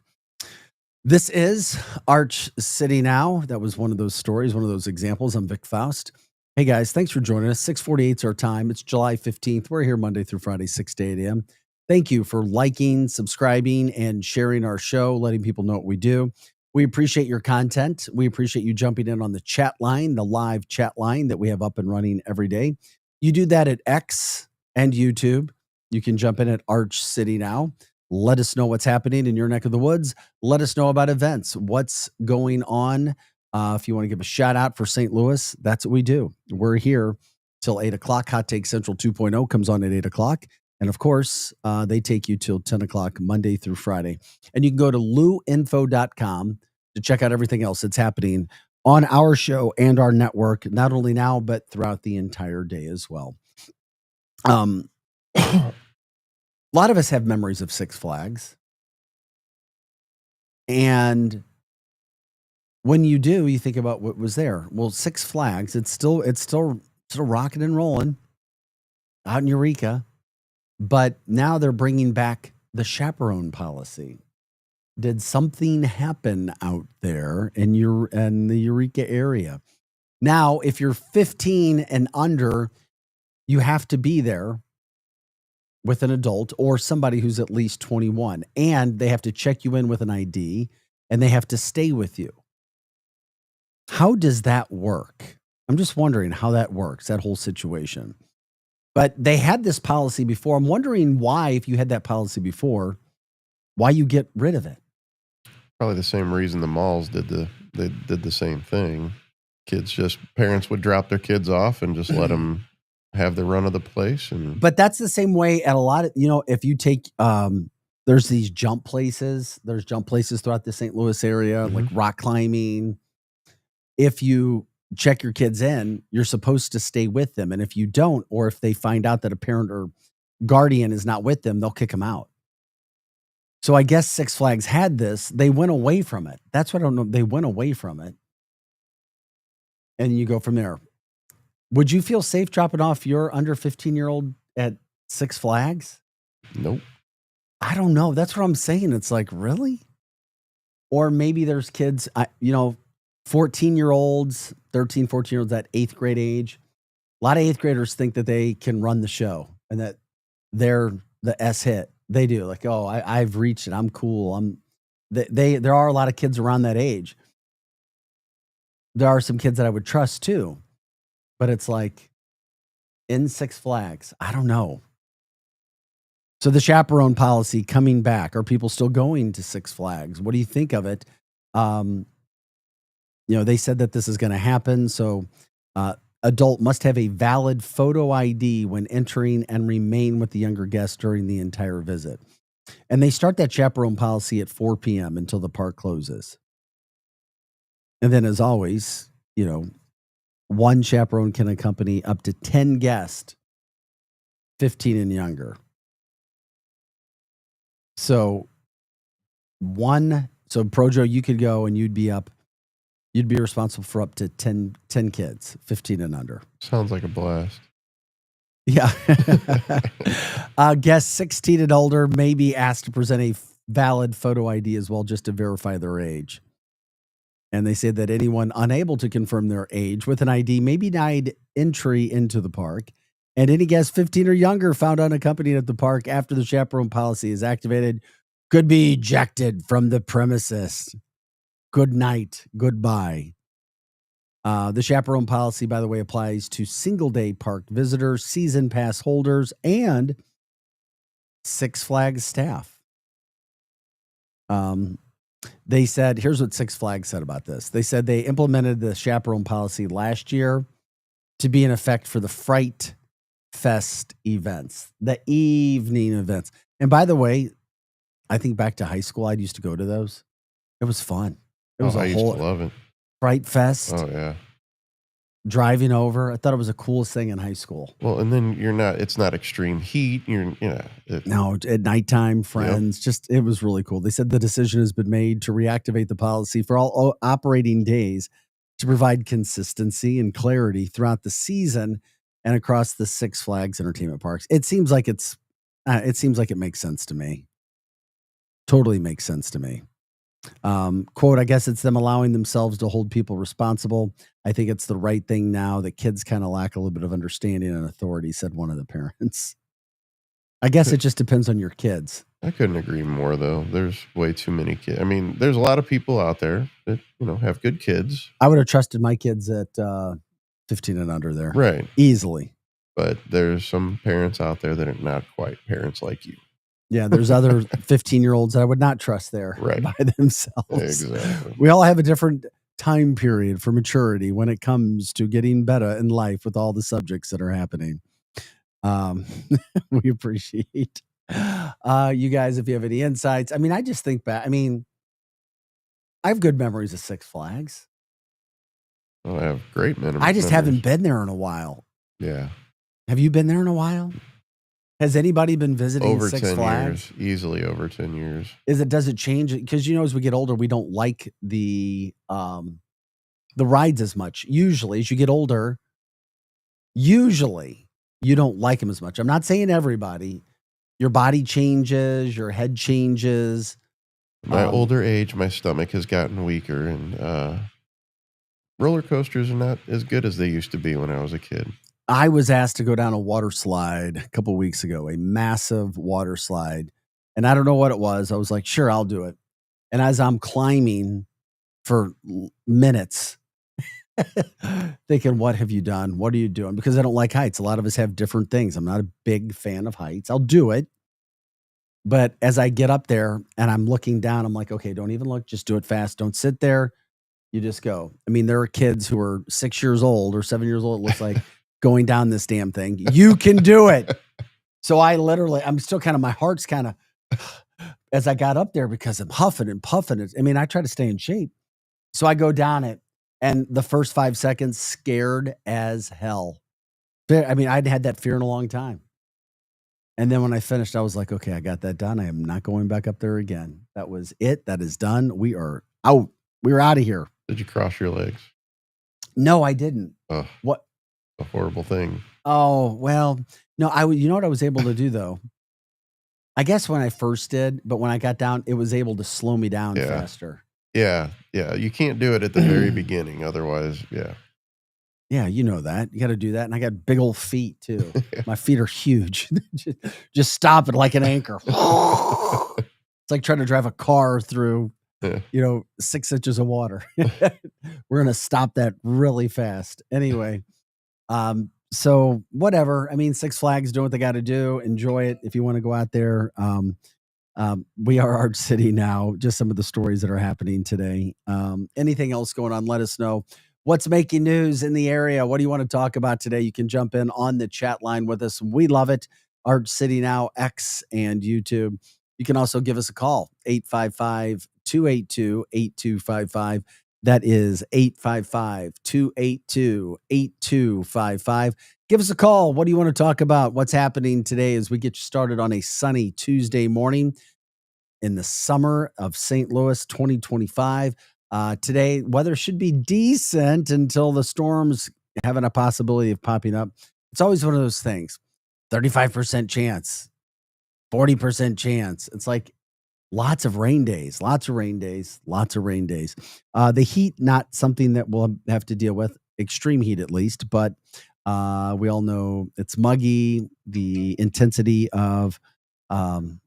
This is Arch City Now. That was one of those stories, one of those examples. I'm Vic Faust. Hey, guys, thanks for joining us. 6:48 is our time. It's July 15th. We're here Monday through Friday, 6 to 8 a.m. Thank you for liking, subscribing, and sharing our show, letting people know what we do. We appreciate your content. We appreciate you jumping in on the chat line, the live chat line that we have up and running every day. You do that at X and YouTube. You can jump in at Arch City Now. Let us know what's happening in your neck of the woods. Let us know about events. What's going on? If you want to give a shout out for St. Louis, that's what we do. We're here till 8 o'clock. Hot Take Central 2.0 comes on at 8 o'clock. And of course, they take you till 10 o'clock Monday through Friday. And you can go to luinfo.com to check out everything else that's happening on our show and our network, not only now, but throughout the entire day as well. A lot of us have memories of Six Flags. And when you do, you think about what was there. Well, Six Flags, it's still rocking and rolling out in Eureka. But now they're bringing back the chaperone policy. Did something happen out there in the Eureka area? Now, if you're 15 and under, you have to be there with an adult or somebody who's at least 21. And they have to check you in with an ID, and they have to stay with you. How does that work? I'm just wondering how that works, that whole situation. But they had this policy before. I'm wondering why, if you had that policy before, why you get rid of it. Probably the same reason the malls did the same thing. Parents would drop their kids off and just let them have the run of the place. But that's the same way at a lot of, if you take, there's these jump places. There's jump places throughout the St. Louis area, like rock climbing. If you check your kids in, you're supposed to stay with them. And if you don't, or if they find out that a parent or guardian is not with them, they'll kick them out. So I guess Six Flags had this. They went away from it. That's what I don't know. They went away from it. And you go from there. Would you feel safe dropping off your under 15-year-old at Six Flags? Nope. I don't know. That's what I'm saying. It's like, really? Or maybe there's kids, 14-year-olds, 13, 14-year-olds at 8th grade age. A lot of 8th graders think that they can run the show and that they're the S hit. They do. Like, oh, I've reached it. I'm cool. There are a lot of kids around that age. There are some kids that I would trust too. But it's like in Six Flags, I don't know. So the chaperone policy coming back. Are people still going to Six Flags? What do you think of it? They said that this is going to happen. So adult must have a valid photo ID when entering and remain with the younger guest during the entire visit. And they start that chaperone policy at 4 p.m. until the park closes. And then, as always, one chaperone can accompany up to 10 guests, 15 and younger. So Projo, you could go and you'd be responsible for up to 10 kids, 15 and under. Sounds like a blast. Yeah. Guests 16 and older may be asked to present a valid photo ID as well, just to verify their age. And they say that anyone unable to confirm their age with an ID may be denied entry into the park. And any guest 15 or younger found unaccompanied at the park after the chaperone policy is activated could be ejected from the premises. Good night. Goodbye. The chaperone policy, by the way, applies to single-day park visitors, season pass holders, and Six Flags staff. They said, here's what Six Flags said about this. They said they implemented the chaperone policy last year to be in effect for the Fright Fest events, the evening events. And by the way, I think back to high school, I used to go to those. It was fun. It was I used to love it. Fright Fest. Oh, yeah. Driving over. I thought it was the coolest thing in high school. Well, and then it's not extreme heat. No, at nighttime, friends. Yep. It was really cool. They said the decision has been made to reactivate the policy for all operating days to provide consistency and clarity throughout the season and across the Six Flags entertainment parks. It seems like it's It seems like it makes sense to me. Totally makes sense to me. Quote, I guess it's them allowing themselves to hold people responsible. I think it's the right thing now that kids kind of lack a little bit of understanding and authority, said one of the parents. I guess it just depends on your kids. I couldn't agree more, though. There's way too many kids. I mean, there's a lot of people out there that, have good kids. I would have trusted my kids at 15 and under there. Right. Easily. But there's some parents out there that are not quite parents like you. Yeah, there's other 15-year-olds that I would not trust there by themselves. Exactly. We all have a different time period for maturity when it comes to getting better in life with all the subjects that are happening. We appreciate you guys if you have any insights. I mean, I just think back. I mean, I have good memories of Six Flags. Oh, I have great memories. I just haven't been there in a while. Yeah. Have you been there in a while? Has anybody been visiting over Six 10 Flags? years, easily over 10 years. Does it change? Because as we get older, we don't like the rides as much. Usually, as you get older, you don't like them as much. I'm not saying everybody. Your body changes, your head changes. My older age, my stomach has gotten weaker, and roller coasters are not as good as they used to be when I was a kid. I was asked to go down a water slide a couple weeks ago, a massive water slide. And I don't know what it was. I was like, sure, I'll do it. And as I'm climbing for minutes, thinking, what have you done? What are you doing? Because I don't like heights. A lot of us have different things. I'm not a big fan of heights. I'll do it. But as I get up there and I'm looking down, I'm like, okay, don't even look. Just do it fast. Don't sit there. You just go. I mean, there are kids who are 6 years old or 7 years old. It looks like going down this damn thing. You can do it. So I'm still kind of, my heart's kind of, as I got up there, because I'm huffing and puffing. I mean, I try to stay in shape. So I go down it, and the first 5 seconds, scared as hell. I mean, I'd had that fear in a long time. And then when I finished, I was like, okay, I got that done. I am not going back up there again. That was it. That is done. We are out. We're out of here. Did you cross your legs? No, I didn't. Oh, what? A horrible thing. Oh, well, no, you know what I was able to do, though? I guess when I first did, but when I got down, it was able to slow me down faster. Yeah. You can't do it at the very beginning. Otherwise, yeah. Yeah, you know that. You got to do that. And I got big old feet, too. My feet are huge. Just stop it like an anchor. It's like trying to drive a car through, 6 inches of water. We're going to stop that really fast. Anyway. So whatever. I mean, Six Flags doing what they got to do. Enjoy it if you want to go out there. We are Arch City now. Just some of the stories that are happening today. Anything else going on? Let us know. What's making news in the area? What do you want to talk about today? You can jump in on the chat line with us. We love it. Arch City Now, X and YouTube. You can also give us a call, 855-282-8255. That is 855-282-8255. Give us a call. What do you want to talk about? What's happening today as we get you started on a sunny Tuesday morning in the summer of St. Louis 2025. Today, weather should be decent until the storms having a possibility of popping up. It's always one of those things. 35% chance, 40% chance. It's like lots of rain days. The heat, not something that we'll have to deal with, extreme heat at least, but we all know it's muggy. The intensity of the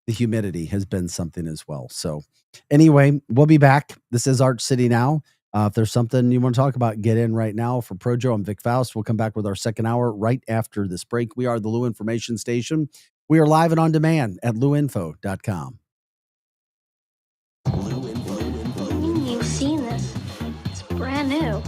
humidity has been something as well. So anyway, we'll be back. This is Arch City Now. If there's something you want to talk about, get in right now. For Projo, I'm Vic Faust. We'll come back with our second hour right after this break. We are the Lou Information Station. We are live and on demand at louinfo.com. You've seen this. It's brand new.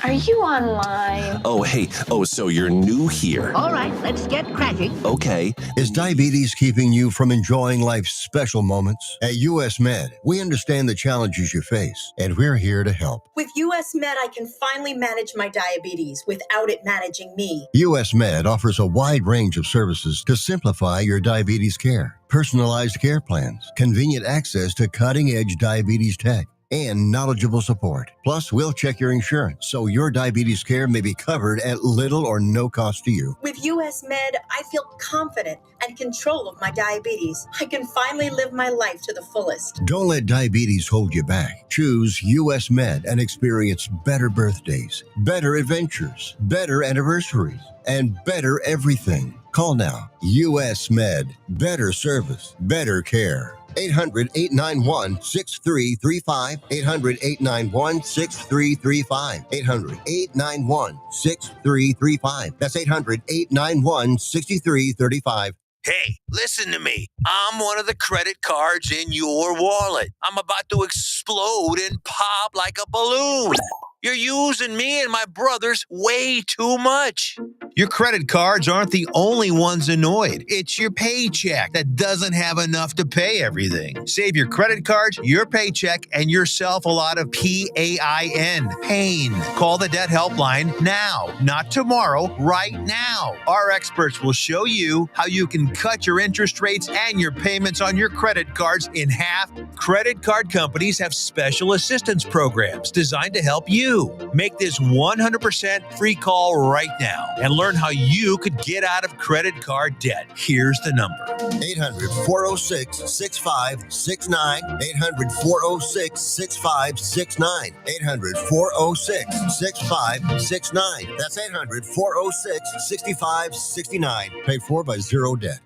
Are you online? Oh, hey. Oh, so you're new here. All right, let's get cracking. Okay. Is diabetes keeping you from enjoying life's special moments? At US Med, we understand the challenges you face, and we're here to help. With US Med, I can finally manage my diabetes without it managing me. US Med offers a wide range of services to simplify your diabetes care. Personalized care plans, convenient access to cutting-edge diabetes tech, and knowledgeable support. Plus, we'll check your insurance so your diabetes care may be covered at little or no cost to you. With US Med, I feel confident and control of my diabetes. I can finally live my life to the fullest. Don't let diabetes hold you back. Choose US Med and experience better birthdays, better adventures, better anniversaries, and better everything. Call now. US Med. Better service, better care. 800-891-6335. 800-891-6335. 800-891-6335. That's 800-891-6335. Hey, listen to me. I'm one of the credit cards in your wallet. I'm about to explode and pop like a balloon. You're using me and my brothers way too much. Your credit cards aren't the only ones annoyed. It's your paycheck that doesn't have enough to pay everything. Save your credit cards, your paycheck, and yourself a lot of PAIN. Pain. Call the debt helpline now, not tomorrow, right now. Our experts will show you how you can cut your interest rates and your payments on your credit cards in half. Credit card companies have special assistance programs designed to help you. Make this 100% free call right now and learn how you could get out of credit card debt. Here's the number. 800-406-6569. 800-406-6569. 800-406-6569. That's 800-406-6569. Paid for by Zero Debt.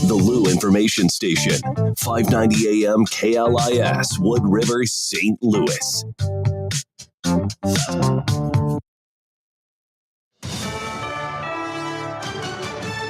The Lou Information Station, 590 AM KLIS, Wood River, St. Louis.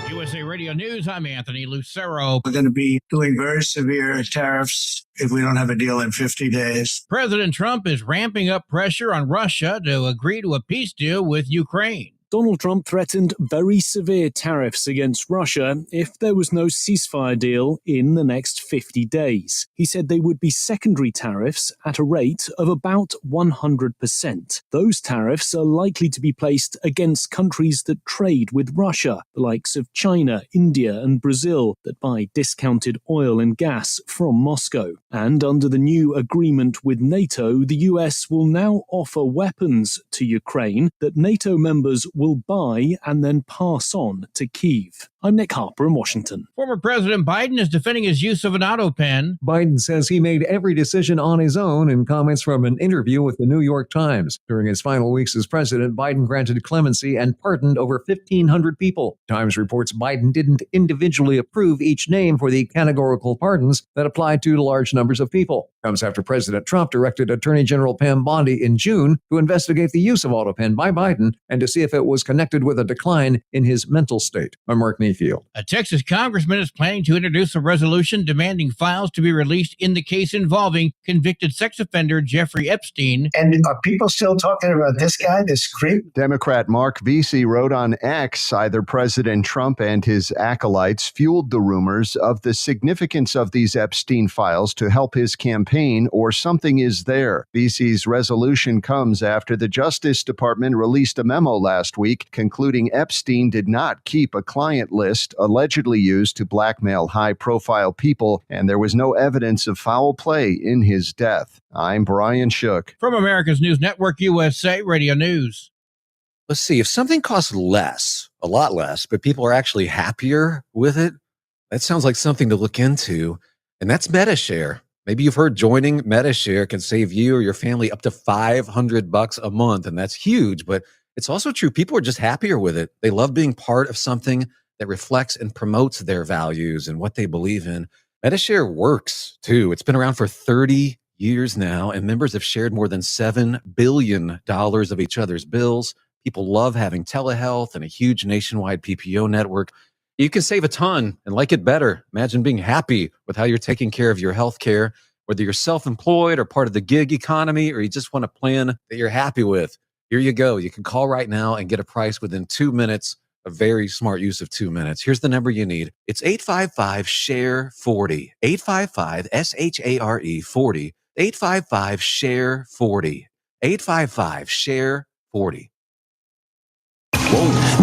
USA Radio News, I'm Anthony Lucero. We're going to be doing very severe tariffs if we don't have a deal in 50 days. President Trump is ramping up pressure on Russia to agree to a peace deal with Ukraine. Donald Trump threatened very severe tariffs against Russia if there was no ceasefire deal in the next 50 days. He said they would be secondary tariffs at a rate of about 100%. Those tariffs are likely to be placed against countries that trade with Russia, the likes of China, India, and Brazil, that buy discounted oil and gas from Moscow. And under the new agreement with NATO, the US will now offer weapons to Ukraine that NATO members will buy and then pass on to Kyiv. I'm Nick Harper in Washington. Former President Biden is defending his use of an auto pen. Biden says he made every decision on his own in comments from an interview with the New York Times. During his final weeks as president, Biden granted clemency and pardoned over 1,500 people. Times reports Biden didn't individually approve each name for the categorical pardons that applied to large numbers of people. Comes after President Trump directed Attorney General Pam Bondi in June to investigate the use of AutoPen by Biden and to see if it was connected with a decline in his mental state. I'm Mark Mayfield. A Texas congressman is planning to introduce a resolution demanding files to be released in the case involving convicted sex offender Jeffrey Epstein. And are people still talking about this guy, this creep? Democrat Mark Vesey wrote on X, either President Trump and his acolytes fueled the rumors of the significance of these Epstein files to help his campaign, or something is there. Vesey's resolution comes after the Justice Department released a memo last week concluding Epstein did not keep a client list allegedly used to blackmail high-profile people, and there was no evidence of foul play in his death. I'm Brian Shook. From America's News Network, USA Radio News. Let's see, if something costs less, a lot less, but people are actually happier with it, that sounds like something to look into, and that's MediShare. Maybe you've heard joining MediShare can save you or your family up to $500 a month, and that's huge, but it's also true. People are just happier with it. They love being part of something that reflects and promotes their values and what they believe in. MediShare works, too. It's been around for 30 years now, and members have shared more than $7 billion of each other's bills. People love having telehealth and a huge nationwide PPO network. You can save a ton and like it better. Imagine being happy with how you're taking care of your health care, whether you're self-employed or part of the gig economy, or you just want a plan that you're happy with. Here you go. You can call right now and get a price within 2 minutes. A very smart use of 2 minutes. Here's the number you need. It's 855-SHARE-40. 855-SHARE-40. 855-SHARE-40. 855-SHARE-40.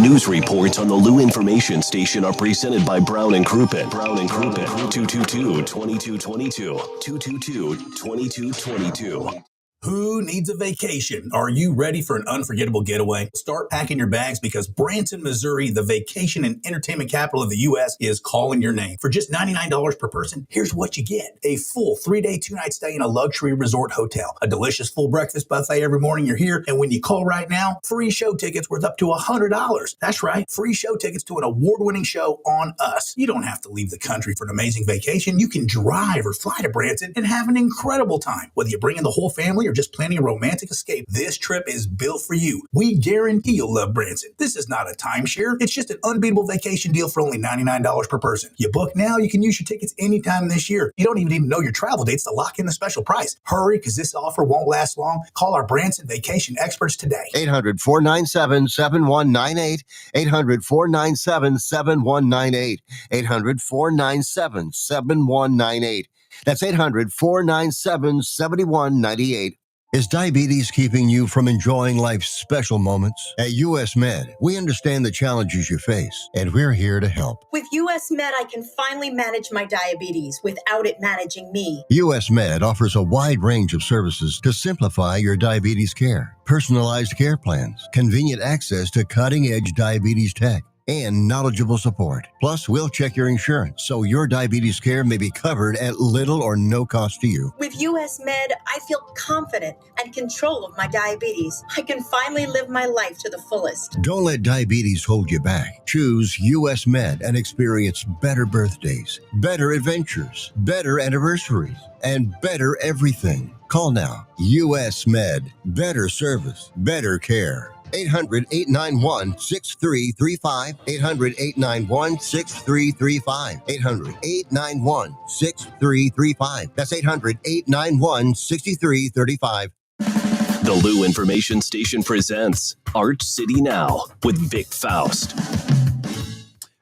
News reports on the Lou Information Station are presented by Brown and Crouppen. Brown and Crouppen, 222-2222. 222-2222. Who needs a vacation? Are you ready for an unforgettable getaway? Start packing your bags because Branson, Missouri, the vacation and entertainment capital of the U.S., is calling your name. For just $99 per person, here's what you get. A full 3-day, 2-night stay in a luxury resort hotel, a delicious full breakfast buffet every morning you're here, and when you call right now, free show tickets worth up to $100. That's right, free show tickets to an award-winning show on us. You don't have to leave the country for an amazing vacation. You can drive or fly to Branson and have an incredible time. Whether you bring in the whole family or just planning a romantic escape, this trip is built for you. We guarantee you'll love Branson. This is not a timeshare. It's just an unbeatable vacation deal for only $99 per person. You book now, you can use your tickets anytime this year. You don't even need to know your travel dates to lock in the special price. Hurry, because this offer won't last long. Call our Branson vacation experts today. 800-497-7198. 800-497-7198. 800-497-7198. That's 800-497-7198. Is diabetes keeping you from enjoying life's special moments? At US Med, we understand the challenges you face, and we're here to help. With US Med, I can finally manage my diabetes without it managing me. US Med offers a wide range of services to simplify your diabetes care. Personalized care plans, convenient access to cutting-edge diabetes tech, and knowledgeable support. Plus, we'll check your insurance so your diabetes care may be covered at little or no cost to you. With US Med, I feel confident and control of my diabetes. I can finally live my life to the fullest. Don't let diabetes hold you back. Choose US Med and experience better birthdays, better adventures, better anniversaries, and better everything. Call now. US Med. Better service, better care. 800-891-6335. 800-891-6335. 800-891-6335. That's 800-891-6335. The Lou Information Station presents Arch City Now with Vic Faust.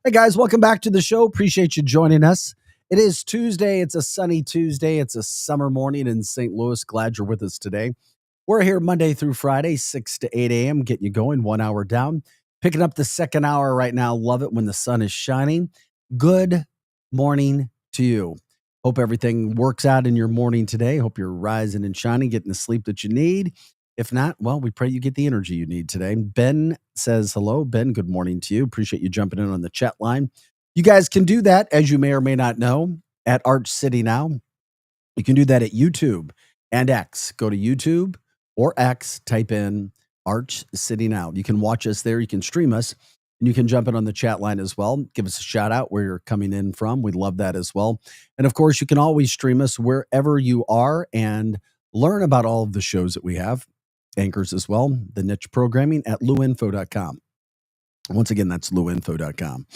Hey guys, welcome back to the show. Appreciate you joining us. It is Tuesday. It's a sunny Tuesday. It's a summer morning in St. Louis. Glad you're with us today. We're here Monday through Friday, 6 to 8 a.m., getting you going 1 hour down. Picking up the second hour right now. Love it when the sun is shining. Good morning to you. Hope everything works out in your morning today. Hope you're rising and shining, getting the sleep that you need. If not, well, we pray you get the energy you need today. Ben says hello. Ben, good morning to you. Appreciate you jumping in on the chat line. You guys can do that, as you may or may not know, at Arch City Now. You can do that at YouTube and X. Go to YouTube or X, type in Arch City Now. You can watch us there. You can stream us, and you can jump in on the chat line as well. Give us a shout out where you're coming in from. We'd love that as well. And of course, you can always stream us wherever you are and learn about all of the shows that we have, anchors as well, the niche programming at luinfo.com. Once again, that's luinfo.com.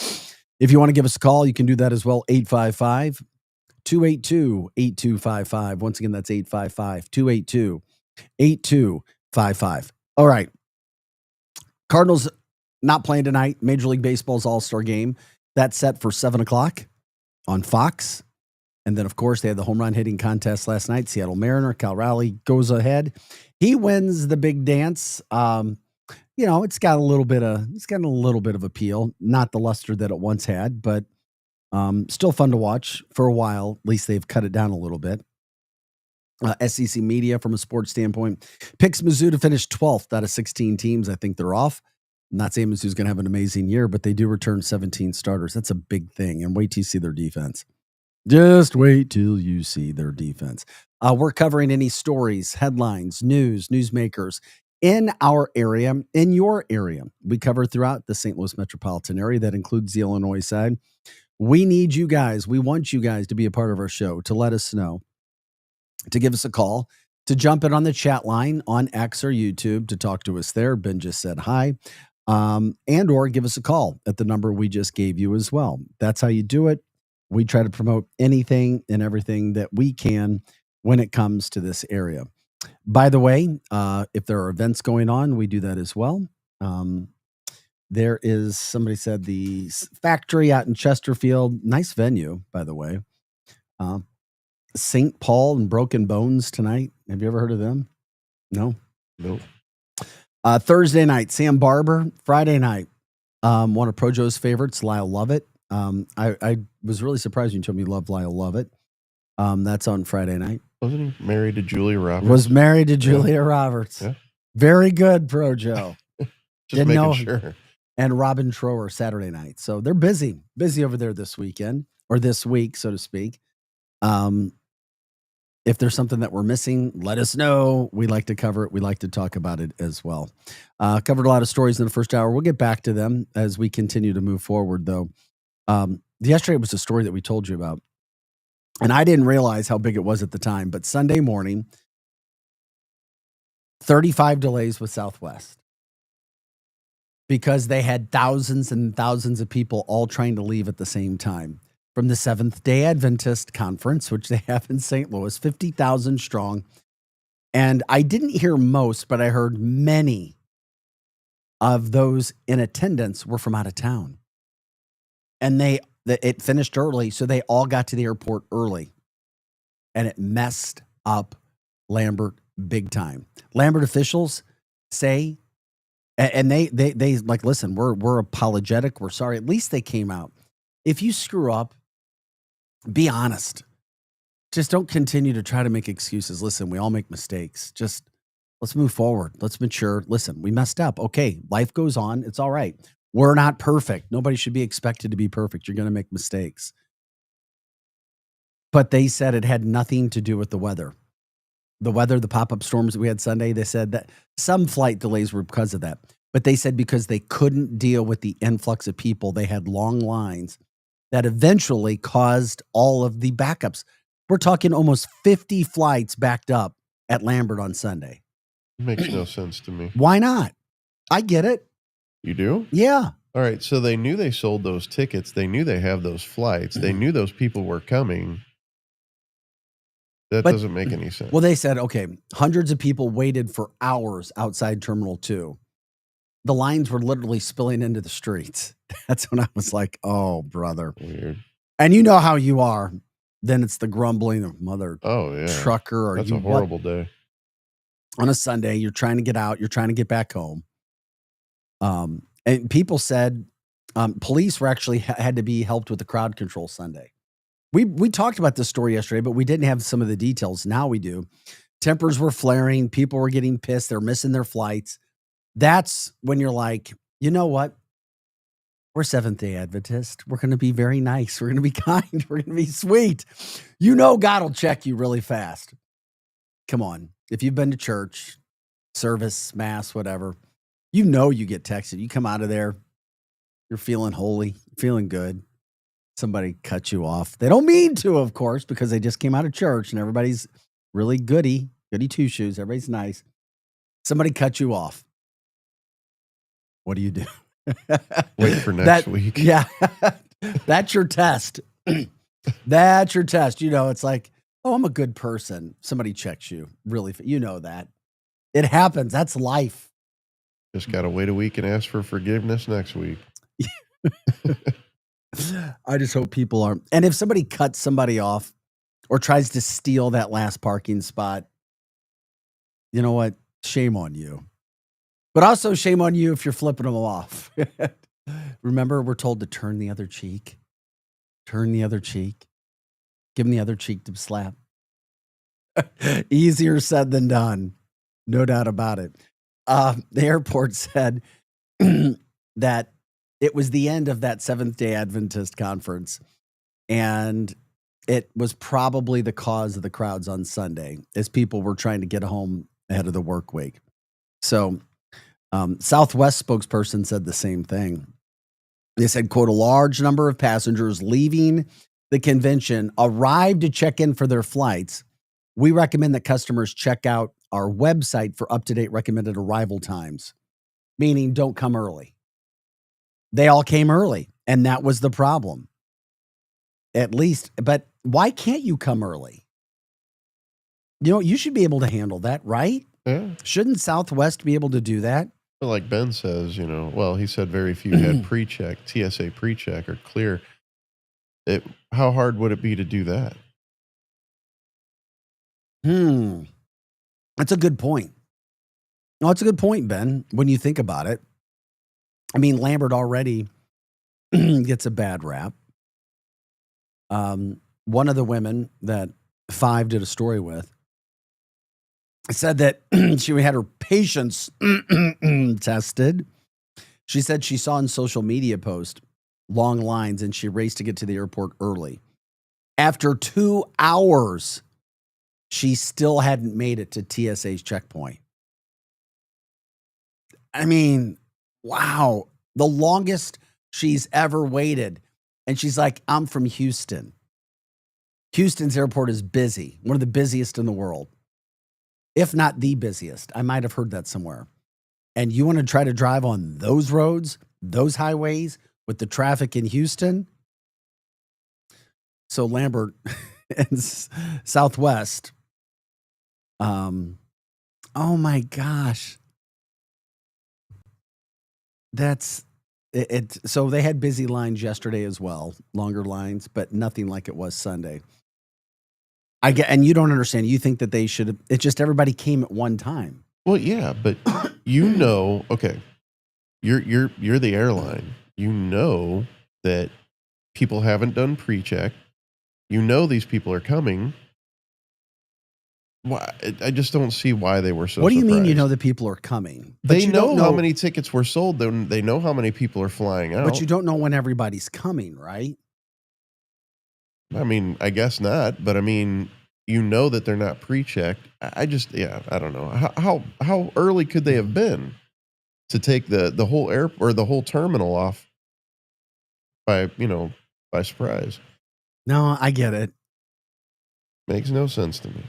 If you want to give us a call, you can do that as well. 855-282-8255. Once again, that's 855-282-8255. All right. Cardinals not playing tonight. Major League Baseball's All-Star game. That's set for 7 o'clock on Fox. And then, of course, they had the home run hitting contest last night. Seattle Mariner, Cal Raleigh goes ahead. He wins the big dance. It's got a little bit of appeal. Not the luster that it once had, but still fun to watch for a while. At least they've cut it down a little bit. SEC Media, from a sports standpoint, picks Mizzou to finish 12th out of 16 teams. I think they're off. I'm not saying Mizzou's going to have an amazing year, but they do return 17 starters. That's a big thing. And wait till you see their defense. Just wait till you see their defense. We're covering any stories, headlines, newsmakers in our area, in your area. We cover throughout the St. Louis metropolitan area. That includes the Illinois side. We need you guys. We want you guys to be a part of our show, to let us know, to give us a call, to jump in on the chat line on X or YouTube, to talk to us there. Ben just said hi. And or give us a call at the number we just gave you as well. That's how you do it. We try to promote anything and everything that we can when it comes to this area. By the way, if there are events going on, we do that as well. There is, somebody said, the factory out in Chesterfield. Nice venue, by the way. St. Paul and Broken Bones tonight. Have you ever heard of them? No? Nope. Thursday night, Sam Barber. Friday night, one of Projo's favorites, Lyle Lovett. I was really surprised when you told me you love Lyle Lovett. That's on Friday night. Wasn't he married to Julia Roberts? Was married to Julia Roberts. Yeah. Very good, Pro Joe. Just making sure. And Robin Trower Saturday night. So they're busy over there this weekend, or this week, so to speak. If there's something that we're missing, let us know. We like to cover it. We like to talk about it as well. Covered a lot of stories in the first hour. We'll get back to them as we continue to move forward, though. Yesterday was a story that we told you about, and I didn't realize how big it was at the time. But Sunday morning, 35 delays with Southwest because they had thousands and thousands of people all trying to leave at the same time. From the Seventh-day Adventist Conference, which they have in St. Louis, 50,000 strong. And I didn't hear most, but I heard many of those in attendance were from out of town. And it finished early, so they all got to the airport early. And it messed up Lambert big time. Lambert officials say, and they like, listen, we're apologetic. We're sorry. At least they came out. If you screw up, be honest. Just don't continue to try to make excuses. Listen, we all make mistakes. Just let's move forward. Let's mature. Listen, we messed up. Okay, life goes on. It's all right. We're not perfect. Nobody should be expected to be perfect. You're going to make mistakes. But they said it had nothing to do with the weather. The weather, the pop-up storms that we had Sunday, they said that some flight delays were because of that. But they said because they couldn't deal with the influx of people, they had long lines that eventually caused all of the backups. We're talking almost 50 flights backed up at Lambert on Sunday. It makes no sense to me. Why not? I get it. You do? Yeah. All right. So they knew they sold those tickets. They knew they have those flights. They knew those people were coming. That doesn't make any sense. Well, they said, okay, hundreds of people waited for hours outside Terminal 2. The lines were literally spilling into the streets. That's when I was like, oh, brother. Weird. And you know how you are. Then it's the grumbling of mother trucker. Or that's a horrible day. On a Sunday, you're trying to get out. You're trying to get back home. And people said police were actually had to be helped with the crowd control Sunday. We talked about this story yesterday, but we didn't have some of the details. Now we do. Tempers were flaring. People were getting pissed. They're missing their flights. That's when you're like, you know what? We're Seventh-day Adventist. We're going to be very nice. We're going to be kind. We're going to be sweet. You know God will check you really fast. Come on. If you've been to church, service, mass, whatever, you know you get texted. You come out of there, you're feeling holy, feeling good. Somebody cuts you off. They don't mean to, of course, because they just came out of church and everybody's really goody two-shoes. Everybody's nice. Somebody cut you off. What do you do? Wait for next week. Yeah. That's your test. That's your test. You know, it's like, oh, I'm a good person. Somebody checks you. Really, you know that. It happens. That's life. Just got to wait a week and ask for forgiveness next week. I just hope people aren't. And if somebody cuts somebody off or tries to steal that last parking spot, you know what? Shame on you. But also shame on you if you're flipping them off. Remember, we're told to turn the other cheek. Turn the other cheek. Give them the other cheek to slap. Easier said than done. No doubt about it. The airport said that it was the end of that Seventh-day Adventist conference. And it was probably the cause of the crowds on Sunday as people were trying to get home ahead of the work week. So Southwest spokesperson said the same thing. They said, quote, a large number of passengers leaving the convention arrived to check in for their flights. We recommend that customers check out our website for up-to-date recommended arrival times, meaning don't come early. They all came early, and that was the problem. At least, but why can't you come early? You know, you should be able to handle that, right? Yeah. Shouldn't Southwest be able to do that? But like Ben says, you know, well, he said very few had pre-check, TSA pre-check or clear. How hard would it be to do that? That's a good point. No, it's a good point, Ben, when you think about it. I mean, Lambert already gets a bad rap. One of the women that 5 did a story with, said that she had her patients tested. She said she saw in social media post long lines and she raced to get to the airport early. After 2 hours, she still hadn't made it to TSA's checkpoint. I mean, wow. The longest she's ever waited. And she's like, I'm from Houston. Houston's airport is busy, one of the busiest in the world, if not the busiest. I might have heard that somewhere. And you want to try to drive on those roads, those highways with the traffic in Houston? So Lambert and Southwest. Oh my gosh. That's it. So they had busy lines yesterday as well, longer lines, but nothing like it was Sunday. I get, and you don't understand. You think that they should have, it's just everybody came at one time. Well, yeah, but you know, okay, you're the airline. You know that people haven't done pre-check. You know these people are coming. Why? I just don't see why they were so. What do you mean? surprised. You know the people are coming. But They you know don't how many tickets were sold. They know how many people are flying out. But you don't know when everybody's coming, right? I mean, I guess not. But I mean, you know that they're not pre-checked. I just, I don't know how early could they have been to take the whole air or the whole terminal off by surprise. No, I get it. Makes no sense to me.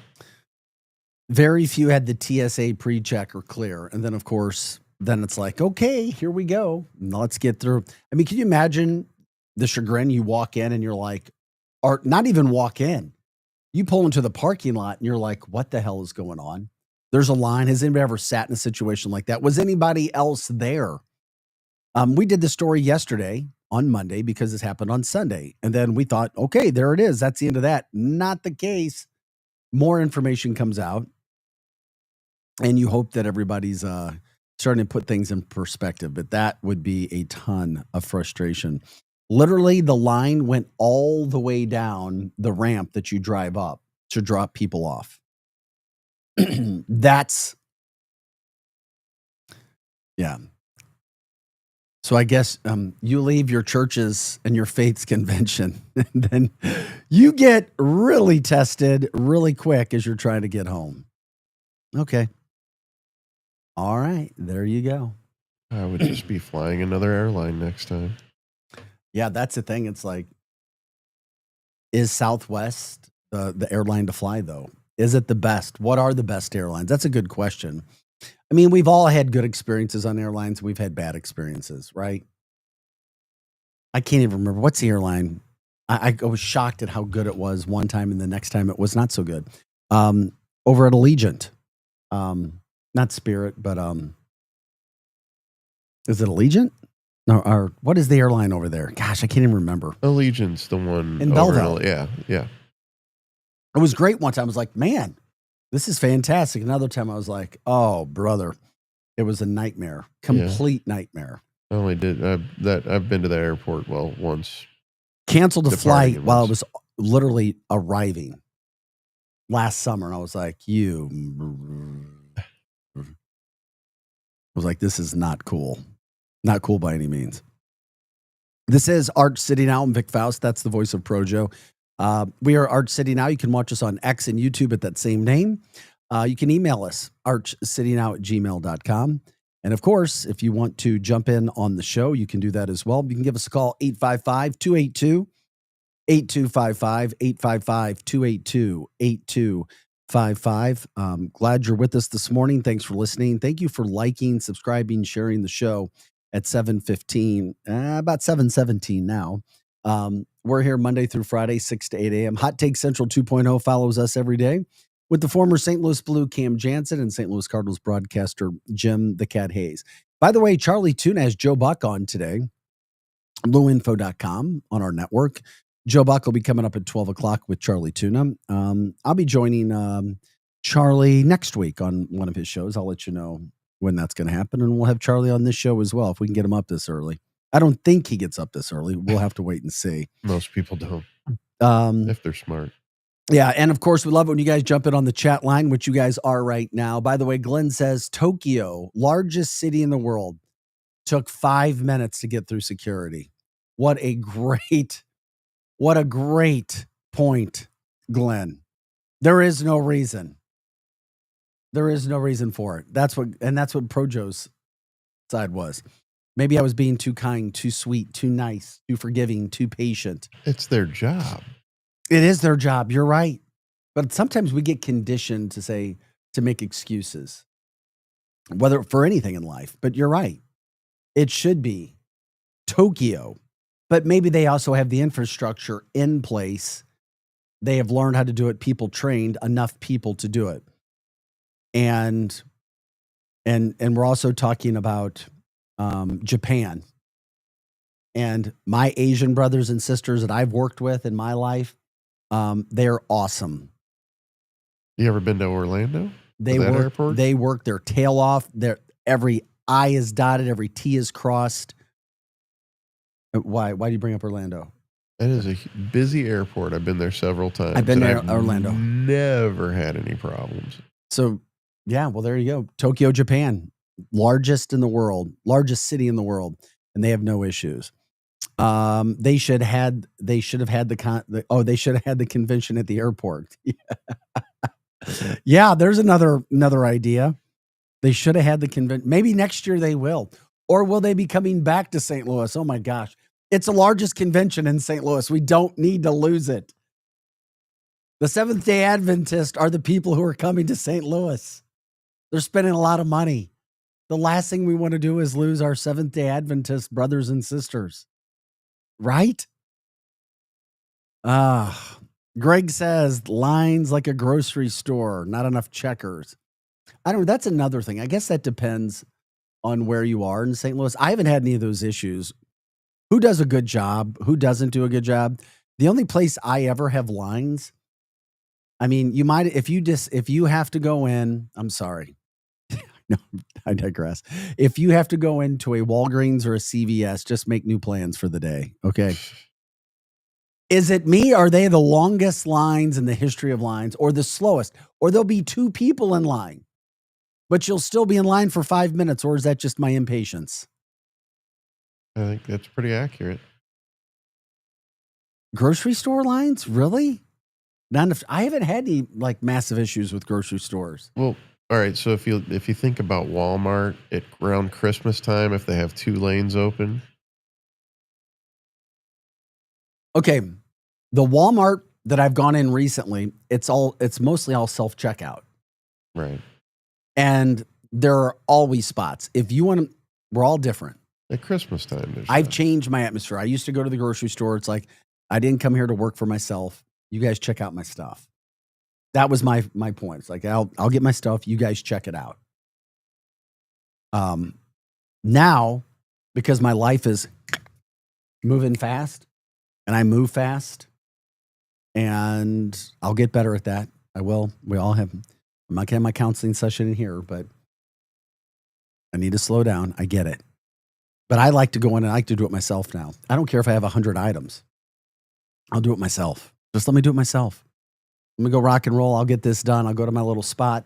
Very few had the TSA pre-check or clear. And then, of course, then it's like, okay, here we go. Let's get through. I mean, can you imagine the chagrin? You walk in and you're like, or not even walk in. You pull into the parking lot and you're like, what the hell is going on? There's a line. Has anybody ever sat in a situation like that? Was anybody else there? We did the story yesterday on Monday because this happened on Sunday. And then we thought, okay, there it is. That's the end of that. Not the case. More information comes out. And you hope that everybody's starting to put things in perspective. But that would be a ton of frustration. Literally, the line went all the way down the ramp that you drive up to drop people off. That's, yeah. So I guess you leave your churches and your faith's convention, and then you get really tested really quick as you're trying to get home. Okay. All right. There you go. I would just be flying another airline next time. Yeah, that's the thing. It's like, is Southwest the airline to fly, though? Is it the best? What are the best airlines? That's a good question. I mean, we've all had good experiences on airlines. We've had bad experiences, right? I can't even remember. What's the airline? I was shocked at how good it was one time, and the next time it was not so good. Over at Allegiant. Not Spirit, but is it Allegiant? No, or what is the airline over there? Gosh, I can't even remember. Allegiant's the one in over Belleville. Yeah. It was great one time. I was like, man, this is fantastic. Another time I was like, oh, brother, it was a nightmare. Complete nightmare. I only did I've been to the airport once. Canceled a Departing flight while I was literally arriving last summer, and I was like, I was like, this is not cool. Not cool by any means. This is Arch City Now. I'm Vic Faust. That's the voice of Projo. We are Arch City Now. You can watch us on X and YouTube at that same name. You can email us, archcitynow@gmail.com. And of course, if you want to jump in on the show, you can do that as well. You can give us a call, 855-282-8255, 855-282-8255. Glad you're with us this morning. Thanks for listening. Thank you for liking, subscribing, sharing the show at 7:15, about 7:17 now. We're here Monday through Friday, 6 to 8 a.m. Hot Take Central 2.0 follows us every day with the former St. Louis Blue Cam Jansen and St. Louis Cardinals broadcaster Jim the Cat Hayes. By the way, Charlie Tuna has Joe Buck on today, blueinfo.com on our network. Joe Buck will be coming up at 12 o'clock with Charlie Tuna. I'll be joining Charlie next week on one of his shows. I'll let you know when that's going to happen, and we'll have Charlie on this show as well if we can get him up this early. I don't think he gets up this early. We'll have to wait and see. Most people don't. If they're smart. Yeah, and of course, we love it when you guys jump in on the chat line, which you guys are right now. By the way, Glenn says Tokyo, largest city in the world, took 5 minutes to get through security. What a great point, Glenn. There is no reason. There is no reason for it. That's what Projo's side was. Maybe I was being too kind, too sweet, too nice, too forgiving, too patient. It's their job. It is their job. You're right. But sometimes we get conditioned to make excuses, whether for anything in life. But you're right. It should be Tokyo. But maybe they also have the infrastructure in place. They have learned how to do it. People trained enough people to do it. And we're also talking about Japan. And my Asian brothers and sisters that I've worked with in my life, they're awesome. You ever been to Orlando? They work their tail off. Every I is dotted, every T is crossed. Why do you bring up Orlando? It is a busy airport. I've been there several times. I've been there, Orlando. Never had any problems. So, yeah, well, there you go. Tokyo, Japan, largest in the world, largest city in the world, and they have no issues. They should have had the convention at the airport. Yeah, there's another idea. They should have had the convention. Maybe next year they will. Or will they be coming back to St. Louis? Oh my gosh. It's the largest convention in St. Louis. We don't need to lose it. The Seventh-day Adventists are the people who are coming to St. Louis. They're spending a lot of money. The last thing we want to do is lose our Seventh-day Adventist brothers and sisters. Right? Greg says lines like a grocery store, not enough checkers. I don't know. That's another thing. I guess that depends on where you are in St. Louis. I haven't had any of those issues. Who does a good job? Who doesn't do a good job? The only place I ever have lines, I mean, you might, if you have to go in, I'm sorry. No, I digress. If you have to go into a Walgreens or a CVS, just make new plans for the day. Okay. Is it me? Are they the longest lines in the history of lines or the slowest? Or there'll be 2 people in line, but you'll still be in line for 5 minutes. Or is that just my impatience? I think that's pretty accurate. Grocery store lines? Really? Not enough. I haven't had any like massive issues with grocery stores. Well, all right. So if you think about Walmart at around Christmas time, if they have 2 lanes open. Okay. The Walmart that I've gone in recently, it's mostly all self-checkout. Right. And there are always spots. If you want to, we're all different. At Christmas time. I've changed my atmosphere. I used to go to the grocery store. It's like, I didn't come here to work for myself. You guys check out my stuff. That was my point. It's like, I'll get my stuff. You guys check it out. Now, because my life is moving fast and I move fast, and I'll get better at that. I will. We all have. I'm not going to have my counseling session in here, but I need to slow down. I get it. But I like to go in and I like to do it myself now. I don't care if I have 100 items. I'll do it myself. Just let me do it myself. Let me go rock and roll. I'll get this done. I'll go to my little spot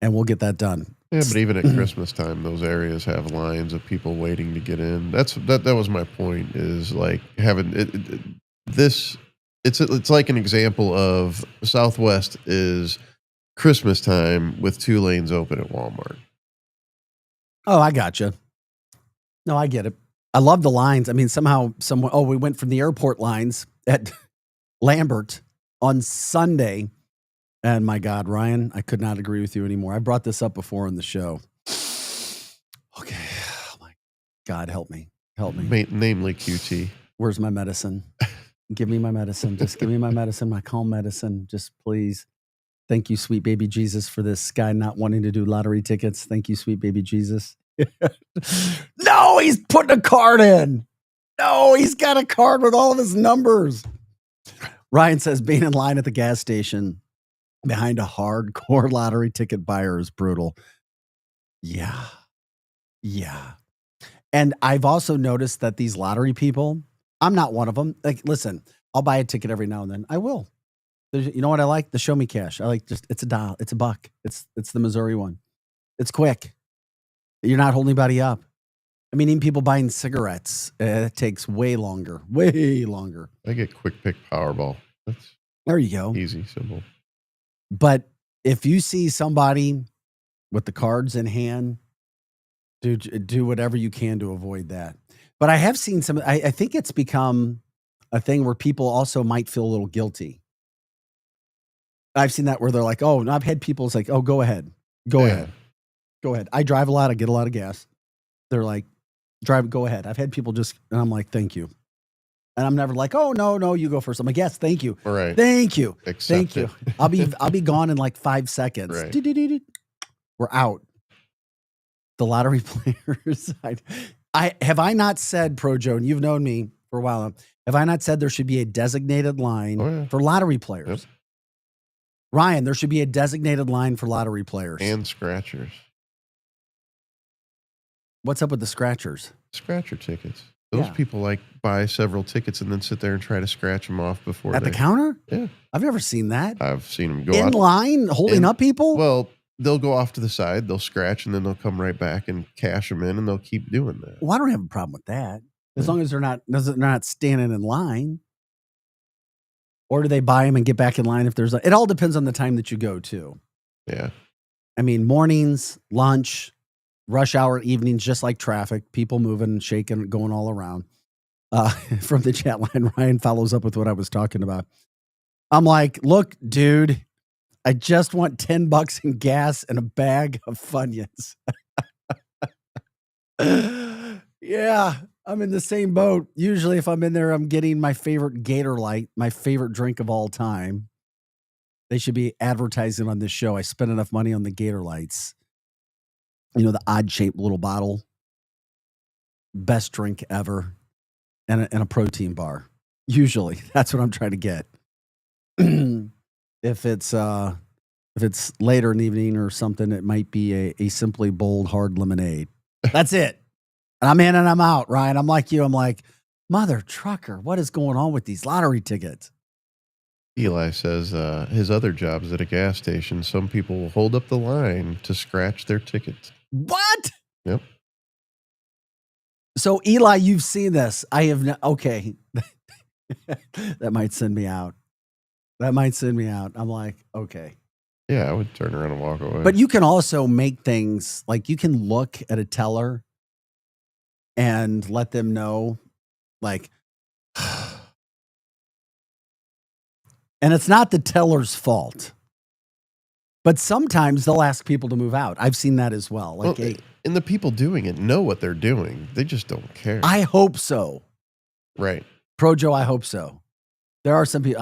and we'll get that done. Yeah, but even at Christmas time, those areas have lines of people waiting to get in. That was my point, is like having this. It's like an example of Southwest is Christmas time with 2 lanes open at Walmart. Oh, I gotcha. No, I get it. I love the lines. I mean, we went from the airport lines at Lambert on Sunday. And my God, Ryan, I could not agree with you anymore. I brought this up before in the show. Okay. Oh my God, help me. Help me. Namely QT. Where's my medicine? Give me my medicine. Just give me my medicine, my calm medicine. Just please. Thank you, sweet baby Jesus, for this guy not wanting to do lottery tickets. Thank you, sweet baby Jesus. No, he's putting a card in. No, he's got a card with all of his numbers. Ryan says being in line at the gas station behind a hardcore lottery ticket buyer is brutal. Yeah. Yeah. And I've also noticed that these lottery people, I'm not one of them. Like, listen, I'll buy a ticket every now and then. I will. You know what I like? The Show Me Cash. I like it's a $1. It's $1. It's the Missouri one. It's quick. You're not holding anybody up. I mean, even people buying cigarettes, it takes way longer. Way longer. I get Quick Pick Powerball. There you go. Easy, simple. But if you see somebody with the cards in hand, do whatever you can to avoid that. But I have seen some. I think it's become a thing where people also might feel a little guilty. I've seen that where they're like, "Oh," and I've had people say, "Oh, go ahead, go ahead." I drive a lot. I get a lot of gas. They're like, go ahead. I've had people and I'm like, thank you. And I'm never like, oh, no, you go first. I'm like, yes, thank you. All right. Thank you. Accept Thank you. it. I'll be gone in like 5 seconds. Right. We're out. The lottery players. Have I not said, Projo, and you've known me for a while, have I not said there should be a designated line for lottery players? Yep. Ryan, there should be a designated line for lottery players. And scratchers. What's up with the scratchers? Scratcher tickets. Those people buy several tickets and then sit there and try to scratch them off before at the counter. Yeah, I've never seen that. I've seen them go in line holding up people. Well, they'll go off to the side, they'll scratch, and then they'll come right back and cash them in, and they'll keep doing that. Well, I don't have a problem with that as long as they're not standing in line. Or do they buy them and get back in line if there's? It all depends on the time that you go to. Yeah, I mean mornings, lunch. Rush hour evenings, just like traffic, people moving, shaking, going all around. From the chat line, Ryan follows up with what I was talking about. I'm like, look, dude, I just want $10 in gas and a bag of Funyuns. Yeah, I'm in the same boat. Usually if I'm in there, I'm getting my favorite Gator Light, my favorite drink of all time. They should be advertising on this show. I spent enough money on the Gator Lights. You know, the odd-shaped little bottle. Best drink ever. And a protein bar. Usually. That's what I'm trying to get. If it's later in the evening or something, it might be a Simply Bold hard lemonade. That's it. And I'm in and I'm out, Ryan. I'm like you. I'm like, mother trucker, what is going on with these lottery tickets? Eli says his other job's at a gas station. Some people will hold up the line to scratch their tickets. What? Yep. So Eli, you've seen this. I have not. Okay. That might send me out. I'm like, okay. Yeah, I would turn around and walk away. But you can also make things like you can look at a teller and let them know, like, and it's not the teller's fault. But sometimes they'll ask people to move out. I've seen that as well. Like, and the people doing it know what they're doing. They just don't care. I hope so. Right. Projo, I hope so. There are some people.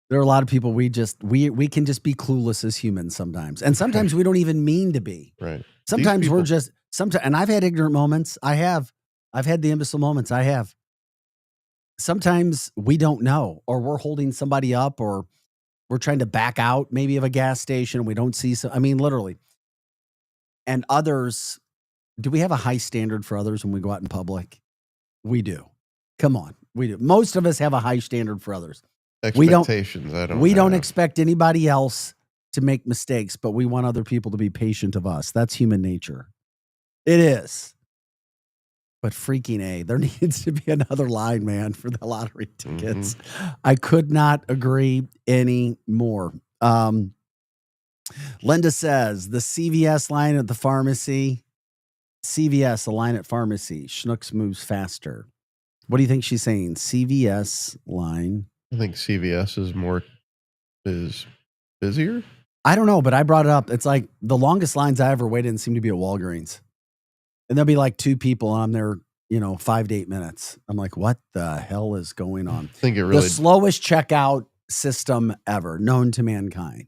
There are a lot of people. We can just be clueless as humans sometimes, and sometimes we don't even mean to be. Right. Sometimes we're just and I've had ignorant moments. I've had the imbecile moments. Sometimes we don't know, or we're holding somebody up, or we're trying to back out maybe of a gas station. We don't see. Literally. And others, do we have a high standard for others when we go out in public? We do. Come on, we do. Most of us have a high standard for others. Expectations. We don't expect anybody else to make mistakes, but we want other people to be patient of us. That's human nature. It is. But freaking A, there needs to be another line, man, for the lottery tickets. Mm-hmm. I could not agree any more. Linda says, the CVS line at the pharmacy, CVS, a line at pharmacy, Schnucks moves faster. What do you think she's saying? CVS line. I think CVS is busier. I don't know, but I brought it up. It's like the longest lines I ever waited in seem to be at Walgreens. And there'll be like two people on there, 5 to 8 minutes. I'm like, what the hell is going on? I think the slowest checkout system ever known to mankind.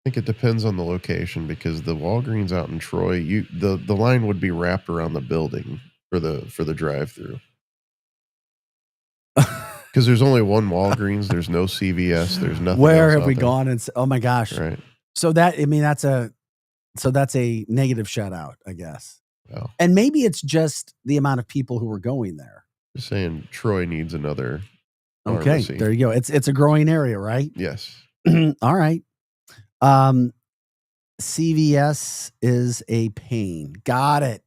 I think it depends on the location, because the Walgreens out in Troy, the line would be wrapped around the building for the drive-through. Because there's only one Walgreens, there's no CVS, there's nothing. Where else have we there. gone? And oh my gosh! Right. So that's a negative shutout, I guess. Well, and maybe it's just the amount of people who are going there. Just saying, Troy needs another Okay, pharmacy. there you go. It's a growing area, right? Yes. All right. CVS is a pain. Got it.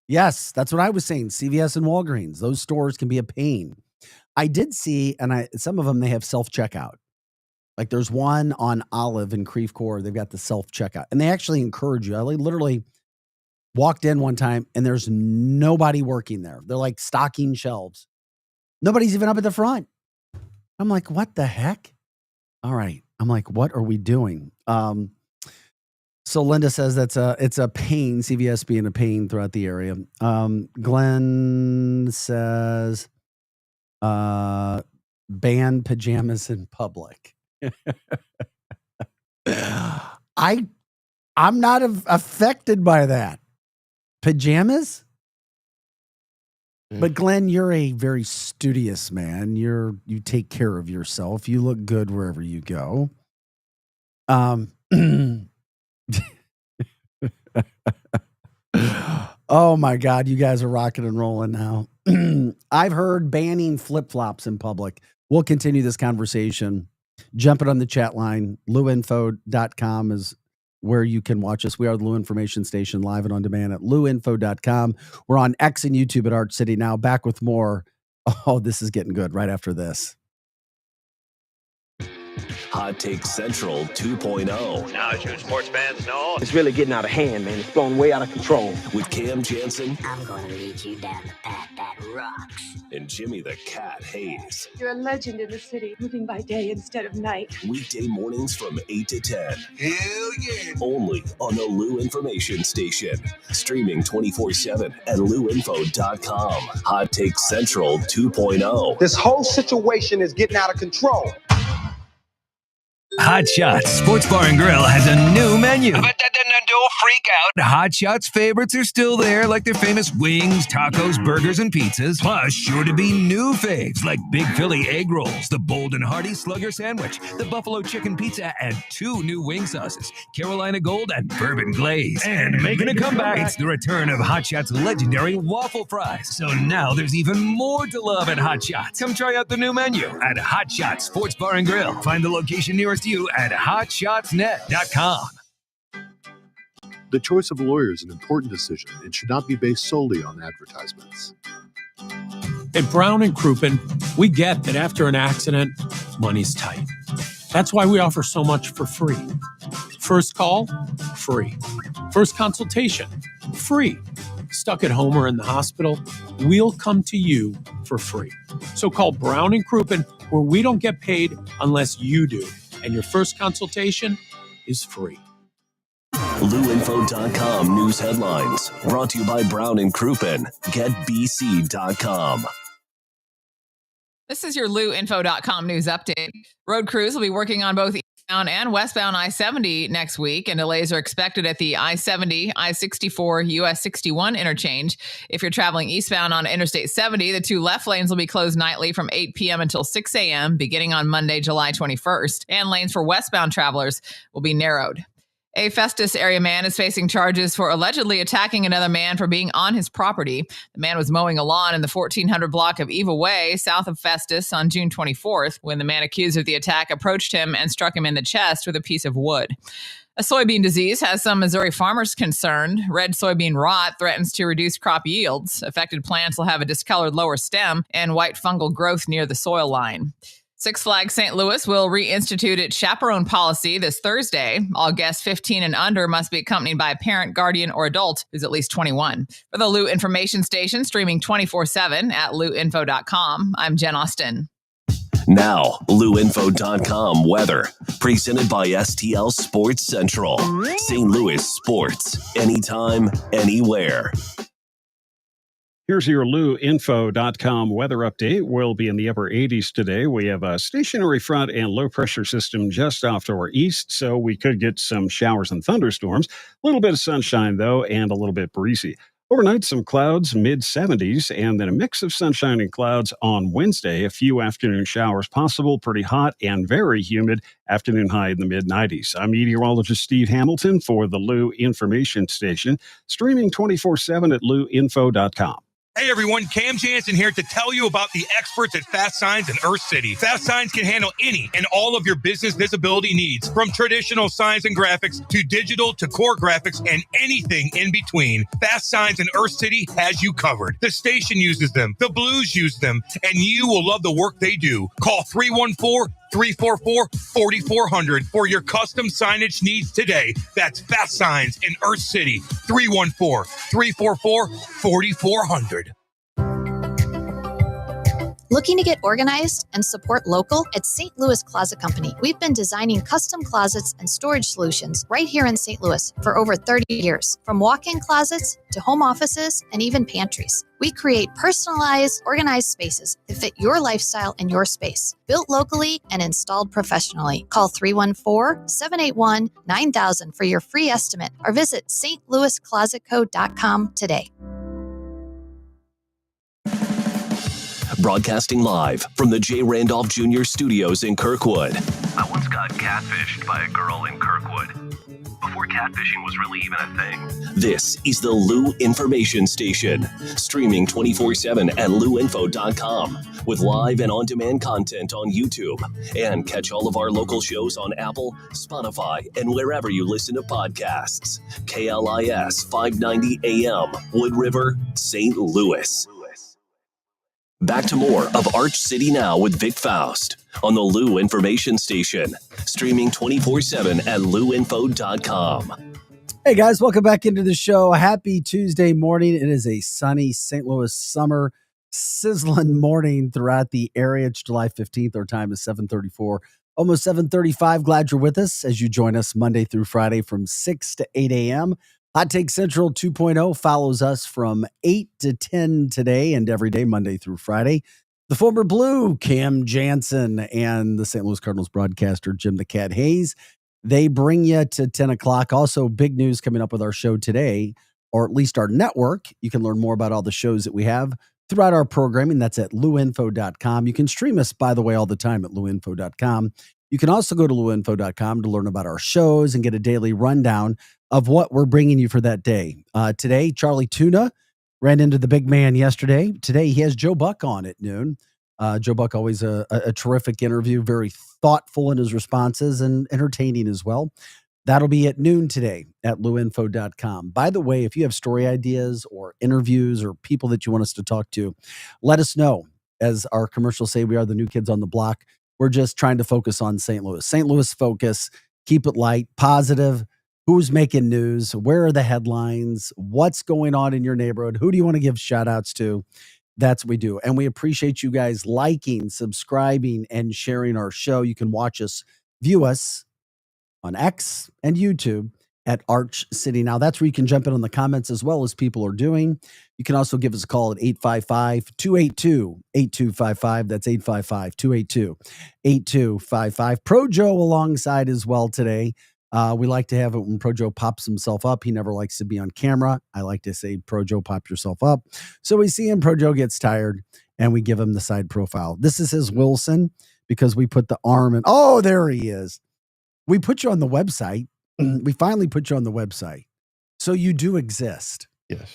Yes, that's what I was saying. CVS and Walgreens, those stores can be a pain. I did see, and some of them, they have self-checkout. Like there's one on Olive in Creve Coeur. They've got the self-checkout. And they actually encourage you. I literally walked in one time and there's nobody working there. They're like stocking shelves. Nobody's even up at the front. I'm like, what the heck? All right. I'm like, what are we doing? So Linda says it's a pain, CVS being a pain throughout the area. Glenn says ban pajamas in public. I'm not affected by that. Pajamas? But Glenn, you're a very studious man. You take care of yourself. You look good wherever you go. Oh my God, you guys are rocking and rolling now. I've heard banning flip-flops in public. We'll continue this conversation. Jump it on the chat line. LouInfo.com is where you can watch us. We are the Lou Information Station, live and on demand at LouInfo.com. We're on X and YouTube at Arch City now. Back with more. Oh, this is getting good right after this. Hot Take Central 2.0. Now, as you sports fans know, it's really getting out of hand, man. It's blown way out of control. With Cam Jansen. I'm going to lead you down the path that rocks. And Jimmy the Cat Hayes. You're a legend in the city, moving by day instead of night. Weekday mornings from 8 to 10. Hell yeah. Only on the Lou Information Station. Streaming 24/7 at LouInfo.com. Hot Take Central 2.0. This whole situation is getting out of control. Hot Shots Sports Bar and Grill has a new menu. Don't freak out. Hot Shots favorites are still there, like their famous wings, tacos, burgers, and pizzas. Plus, sure to be new faves like Big Philly egg rolls, the Bold and Hearty Slugger sandwich, the Buffalo chicken pizza, and 2 new wing sauces, Carolina Gold and Bourbon Glaze. And making a comeback, it's the return of Hot Shots' legendary waffle fries. So now there's even more to love at Hot Shots. Come try out the new menu at Hot Shots Sports Bar and Grill. Find the location nearest you at hotshotsnet.com. The choice of a lawyer is an important decision and should not be based solely on advertisements. At Brown & Crouppen, we get that after an accident, money's tight. That's why we offer so much for free. First call, free. First consultation, free. Stuck at home or in the hospital, we'll come to you for free. So call Brown & Crouppen, where we don't get paid unless you do. And your first consultation is free. LouInfo.com news headlines. Brought to you by Brown & Crouppen. GetBC.com. This is your LouInfo.com news update. Road crews will be working on both eastbound and westbound I-70 next week, and delays are expected at the I-70, I-64, US 61 interchange. If you're traveling eastbound on Interstate 70, the 2 left lanes will be closed nightly from 8 p.m. until 6 a.m. beginning on Monday, July 21st, and lanes for westbound travelers will be narrowed. A Festus area man is facing charges for allegedly attacking another man for being on his property. The man was mowing a lawn in the 1400 block of Eva Way, south of Festus, on June 24th, when the man accused of the attack approached him and struck him in the chest with a piece of wood. A soybean disease has some Missouri farmers concerned. Red soybean rot threatens to reduce crop yields. Affected plants will have a discolored lower stem and white fungal growth near the soil line. Six Flags St. Louis will reinstitute its chaperone policy this Thursday. All guests 15 and under must be accompanied by a parent, guardian, or adult who's at least 21. For the Lou Information Station, streaming 24/7 at LouInfo.com, I'm Jen Austin. Now, LouInfo.com weather. Presented by STL Sports Central. St. Louis sports. Anytime, anywhere. Here's your LouInfo.com weather update. We'll be in the upper 80s today. We have a stationary front and low pressure system just off to our east, so we could get some showers and thunderstorms. A little bit of sunshine, though, and a little bit breezy. Overnight, some clouds, mid-70s, and then a mix of sunshine and clouds on Wednesday. A few afternoon showers possible, pretty hot and very humid. Afternoon high in the mid-90s. I'm meteorologist Steve Hamilton for the Lou Information Station, streaming 24/7 at LouInfo.com. Hey everyone, Cam Jansen here to tell you about the experts at Fast Signs in Earth City. Fast Signs can handle any and all of your business visibility needs, from traditional signs and graphics to digital to core graphics and anything in between. Fast Signs in Earth City has you covered. The station uses them, the Blues use them, and you will love the work they do. Call 314-344-4400 for your custom signage needs today. That's Fast Signs in Earth City, 314-344-4400. Looking to get organized and support local? At St. Louis Closet Company, we've been designing custom closets and storage solutions right here in St. Louis for over 30 years. From walk-in closets to home offices and even pantries, we create personalized, organized spaces that fit your lifestyle and your space. Built locally and installed professionally. Call 314-781-9000 for your free estimate or visit stlouisclosetco.com today. Broadcasting live from the J. Randolph Jr. Studios in Kirkwood. I once got catfished by a girl in Kirkwood. Before catfishing was really even a thing. This is the Lou Information Station, streaming 24/7 at louinfo.com with live and on-demand content on YouTube. And catch all of our local shows on Apple, Spotify, and wherever you listen to podcasts. KLIS 590 AM, Wood River, St. Louis. Back to more of Arch City Now with Vic Faust on the Lou Information Station, streaming 24/7 at louinfo.com. Hey guys, welcome back into the show. Happy Tuesday morning. It is a sunny St. Louis summer, sizzling morning throughout the area. It's July 15th. Our time is 7:34, almost 7:35. Glad you're with us as you join us Monday through Friday from 6 to 8 a.m. Hot Take Central 2.0 follows us from 8 to 10 today and every day, Monday through Friday. The former Blue, Cam Jansen, and the St. Louis Cardinals broadcaster, Jim the Cat Hayes. They bring you to 10 o'clock. Also, big news coming up with our show today, or at least our network. You can learn more about all the shows that we have throughout our programming. That's at louinfo.com. You can stream us, by the way, all the time at louinfo.com. You can also go to louinfo.com to learn about our shows and get a daily rundown of what we're bringing you for that day. Today, Charlie Tuna ran into the big man yesterday. Today, he has Joe Buck on at noon. Joe Buck, always a terrific interview, very thoughtful in his responses and entertaining as well. That'll be at noon today at louinfo.com. By the way, if you have story ideas or interviews or people that you want us to talk to, let us know. As our commercials say, we are the new kids on the block. We're just trying to focus on St. Louis. St. Louis focus, keep it light, positive. Who's making news? Where are the headlines? What's going on in your neighborhood? Who do you want to give shout outs to? That's what we do. And we appreciate you guys liking, subscribing, and sharing our show. You can watch us, view us on X and YouTube at Arch City Now. That's where you can jump in on the comments as well as people are doing. You can also give us a call at 855-282-8255. That's 855-282-8255. Pro Joe alongside as well today. We like to have it when Pro Joe pops himself up. He never likes to be on camera. I like to say, Pro Joe, pop yourself up. So we see him, Pro Joe gets tired, and we give him the side profile. This is his Wilson because we put the arm in. Oh, there he is. We put you on the website. We finally put you on the website. So you do exist. Yes.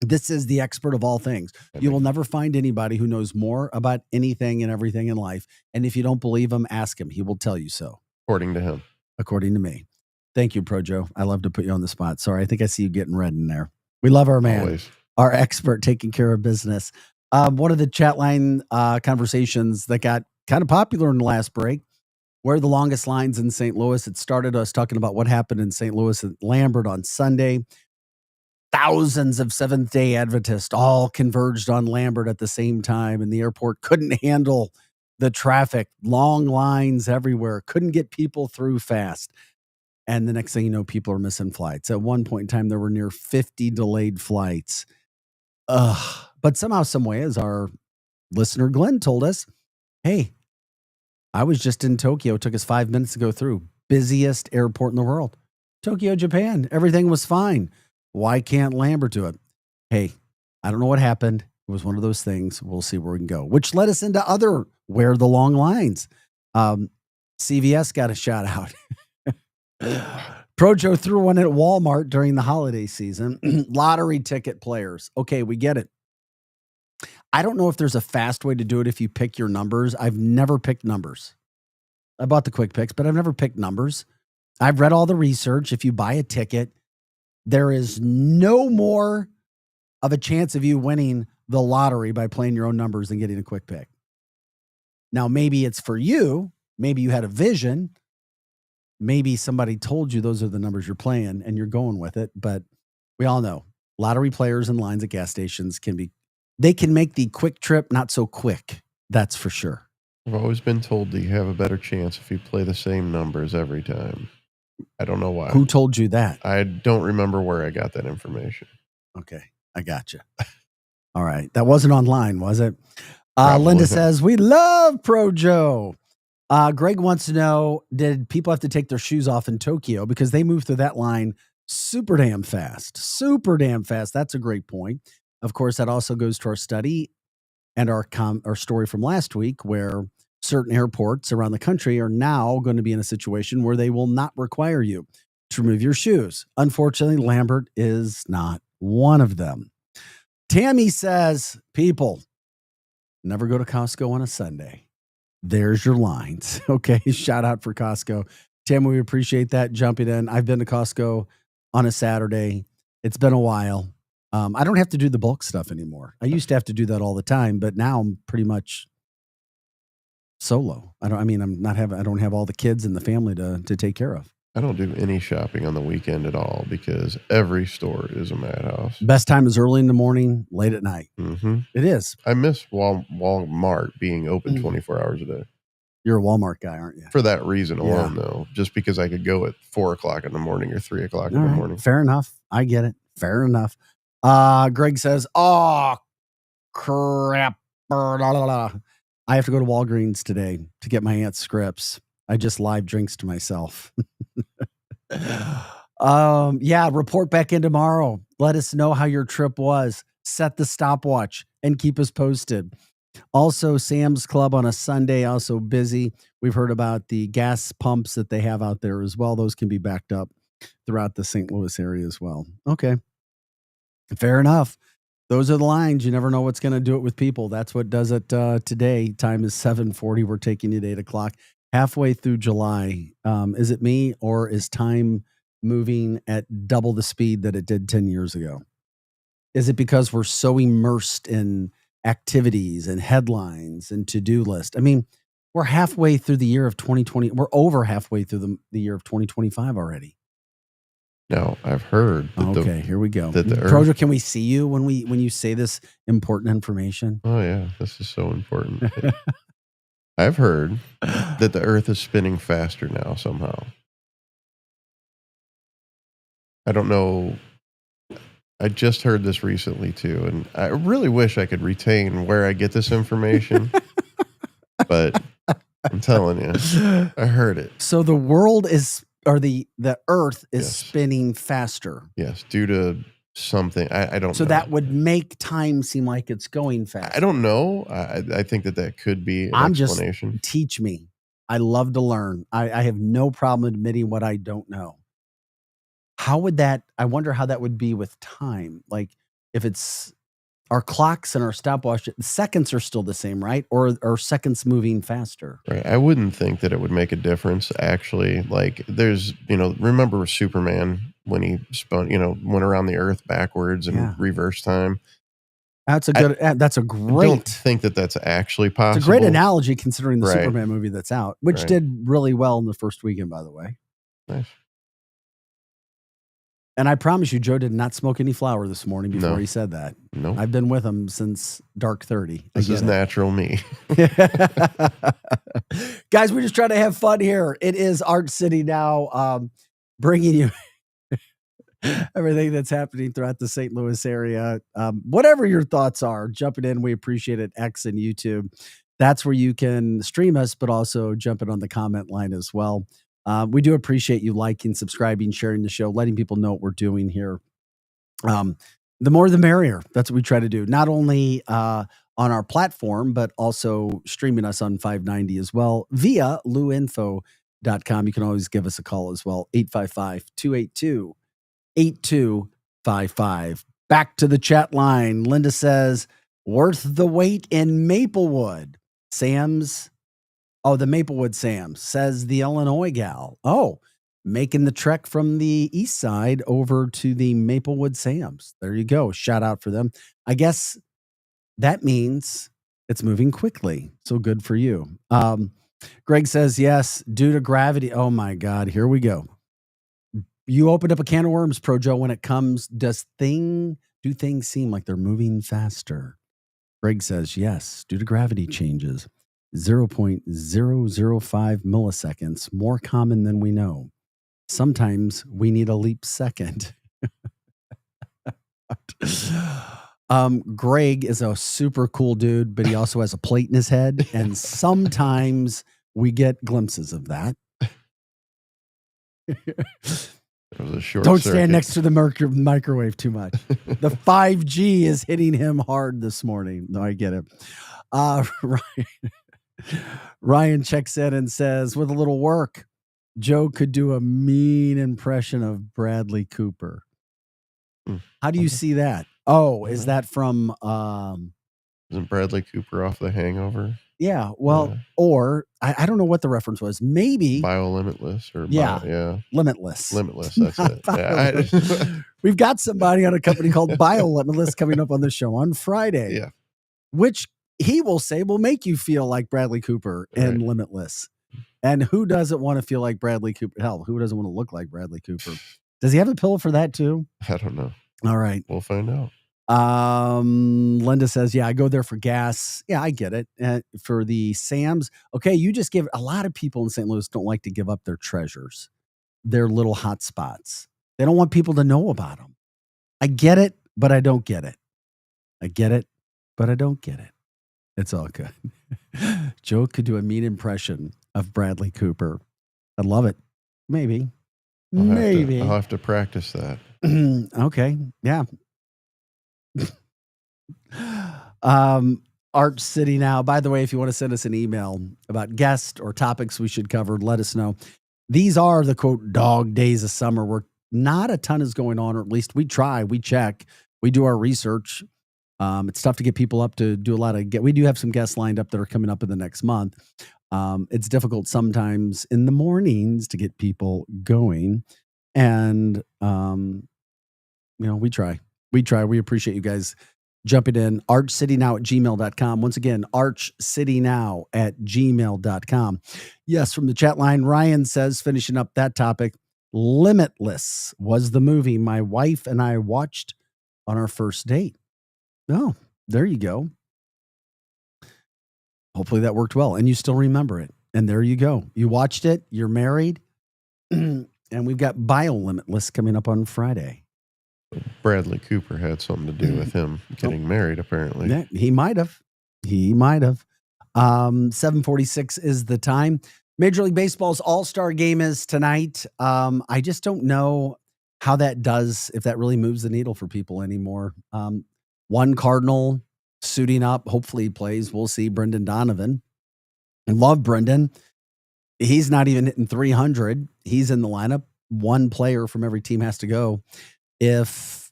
This is the expert of all things. You will never find anybody who knows more about anything and everything in life. And if you don't believe him, ask him. He will tell you so. According to him. According to me. Thank you, Projo. I love to put you on the spot. Sorry, I think I see you getting red in there. We love our man, Always. Our expert taking care of business. One of the chat line conversations that got kind of popular in the last break, where the longest lines in St. Louis. It started us talking about what happened in St. Louis at Lambert on Sunday. Thousands of Seventh-day Adventists all converged on Lambert at the same time, and the airport couldn't handle the traffic. Long lines everywhere. Couldn't get people through fast. And the next thing you know, people are missing flights. At one point in time, there were near 50 delayed flights. But somehow, some way, as our listener Glenn told us, hey, I was just in Tokyo. It took us 5 minutes to go through. Busiest airport in the world. Tokyo, Japan. Everything was fine. Why can't Lambert do it? Hey, I don't know what happened. It was one of those things. We'll see where we can go. Which led us into other where the long lines. CVS got a shout out. Projo threw one at Walmart during the holiday season. Lottery ticket players. Okay, we get it. I don't know if there's a fast way to do it if you pick your numbers. I've never picked numbers. I bought the quick picks, but I've never picked numbers. I've read all the research. If you buy a ticket, there is no more of a chance of you winning the lottery by playing your own numbers and getting a quick pick. Now, maybe it's for you. Maybe you had a vision. Maybe somebody told you those are the numbers you're playing and you're going with it. But we all know lottery players in lines at gas stations they can make the quick trip not so quick. That's for sure. I've always been told that you have a better chance if you play the same numbers every time. I don't know why. Who told you that? I don't remember where I got that information. Okay, I got you. All right. That wasn't online, was it? Probably Linda not. says, we love Pro Joe. Greg wants to know, did people have to take their shoes off in Tokyo? Because they moved through that line super damn fast. Super damn fast. That's a great point. Of course, that also goes to our study and our story from last week where certain airports around the country are now going to be in a situation where they will not require you to remove your shoes. Unfortunately, Lambert is not one of them. Tammy says, people, never go to Costco on a Sunday. There's your lines. Okay, shout out for Costco. Tammy, we appreciate that jumping in. I've been to Costco on a Saturday. It's been a while. I don't have to do the bulk stuff anymore. I used to have to do that all the time, but now I'm pretty much solo. I don't have all the kids and the family to take care of. I don't do any shopping on the weekend at all because every store is a madhouse. Best time is early in the morning, late at night. Mm-hmm. It is. I miss Walmart being open 24 hours a day. You're a Walmart guy, aren't you? For that reason alone, though. Just because I could go at 4 o'clock in the morning or 3 o'clock in the morning. Fair enough. I get it. Fair enough. Greg says, oh, crap. I have to go to Walgreens today to get my aunt's scripts. I just live drinks to myself. Report back in tomorrow. Let us know how your trip was. Set the stopwatch and keep us posted. Also, Sam's Club on a Sunday, also busy. We've heard about the gas pumps that they have out there as well. Those can be backed up throughout the St. Louis area as well. Okay. Fair enough. Those are the lines. You never know what's going to do it with people. That's what does it today. Time is 7:40. We're taking you to 8 o'clock. Halfway through July. Is it me or is time moving at double the speed that it did 10 years ago? Is it because we're so immersed in activities and headlines and to-do list? I mean, we're halfway through the year of 2020. We're over halfway through the year of 2025 already. No, I've heard. That here we go. That the Projo, Earth, can we see you when you say this important information? oh yeah, this is so important. I've heard that the Earth is spinning faster now somehow. I don't know. I just heard this recently too, and I really wish I could retain where I get this information. But I'm telling you, I heard it. So the world the Earth is spinning faster. Yes, due to something. I don't know. So that would make time seem like it's going fast. I don't know. I think that could be an explanation. Just teach me. I love to learn. I have no problem admitting what I don't know. How would that, I wonder how that would be with time. Like if it's our clocks and our stopwatch, the seconds are still the same, right? Or are seconds moving faster? Right. I wouldn't think that it would make a difference actually. Like there's, remember Superman when he spun, went around the earth backwards and reverse time. That's a good, that's a great. I don't think that that's actually possible. It's a great analogy considering the Right. Superman movie that's out, which Right. did really well in the first weekend, by the way. Nice. And I promise you, Joe did not smoke any flour this morning before No. he said that. No. I've been with him since dark 30. This is natural me. Guys, we're just trying to have fun here. It is Art City now, bringing you everything that's happening throughout the St. Louis area. Whatever your thoughts are, jumping in. We appreciate it. X and YouTube. That's where you can stream us, but also jump in on the comment line as well. We do appreciate you liking, subscribing, sharing the show, letting people know what we're doing here. The more the merrier. That's what we try to do. Not only on our platform, but also streaming us on 590 as well via luinfo.com. You can always give us a call as well. 855-282-8255. Back to the chat line. Linda says, Worth the wait in Maplewood. Sam's. Oh, the Maplewood Sam's, says the Illinois gal. Oh, making the trek from the east side over to the Maplewood Sam's. There you go. Shout out for them. I guess that means it's moving quickly. So good for you. Greg says, yes, due to gravity. Oh my God, here we go. You opened up a can of worms, Pro Joe, when it comes. Do things seem like they're moving faster? Greg says, yes, due to gravity changes. 0.005 milliseconds, more common than we know. Sometimes we need a leap second. Greg is a super cool dude, but he also has a plate in his head. And sometimes we get glimpses of that. Don't stand next to the microwave too much. The 5G is hitting him hard this morning. No, I get it. Ryan checks in and says, with a little work, Joe could do a mean impression of Bradley Cooper. How do you see that? Oh, is that from Isn't Bradley Cooper off The Hangover? Yeah, well, or I don't know what the reference was. Maybe Limitless or Limitless. Limitless, that's it. Yeah, We've got somebody on a company called Limitless coming up on the show on Friday. Yeah. Which he will say will make you feel like Bradley Cooper in Limitless. And who doesn't want to feel like Bradley Cooper? Hell, who doesn't want to look like Bradley Cooper? Does he have a pill for that too? I don't know. All right. We'll find out. Linda says, yeah, I go there for gas. Yeah, I get it. For the Sam's. Okay. You just give a lot of people in St. Louis don't like to give up their treasures, their little hot spots. They don't want people to know about them. I get it, but I don't get it. I get it, but I don't get it. It's all good. Joe could do a mean impression of Bradley Cooper. I'd love it. Maybe. I'll have to practice that. Okay. Yeah. Arch City Now. By the way, if you want to send us an email about guests or topics we should cover, let us know. These are the quote dog days of summer where not a ton is going on, or at least we try, we check, we do our research. It's tough to get people up to do a lot of we do have some guests lined up that are coming up in the next month. It's difficult sometimes in the mornings to get people going. And, we try. We appreciate you guys jumping in. archcitynow@gmail.com. Once again, archcitynow@gmail.com. Yes, from the chat line, Ryan says, finishing up that topic, Limitless was the movie my wife and I watched on our first date. Oh, there you go. Hopefully that worked well and you still remember it. And there you go. You watched it. You're married. And we've got Limitless coming up on Friday. Bradley Cooper had something to do with him getting married, apparently. Yeah, he might have. 7:46 is the time. Major League Baseball's All-Star Game is tonight. I just don't know how that does, if that really moves the needle for people anymore. One Cardinal suiting up. Hopefully he plays. We'll see. Brendan Donovan. I love Brendan. He's not even hitting 300. He's in the lineup. One player from every team has to go. If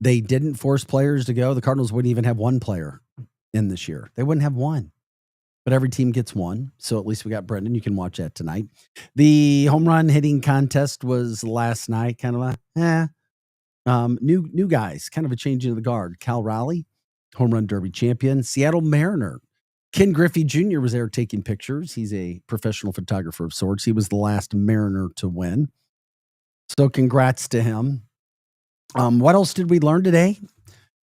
they didn't force players to go, the Cardinals wouldn't even have one player in this year. They wouldn't have one. But every team gets one. So at least we got Brendan. You can watch that tonight. The home run hitting contest was last night. Kind of new guys. Kind of a change in the guard. Cal Raleigh, home run derby champion. Seattle Mariner. Ken Griffey Jr. was there taking pictures. He's a professional photographer of sorts. He was the last Mariner to win. So congrats to him. What else did we learn today?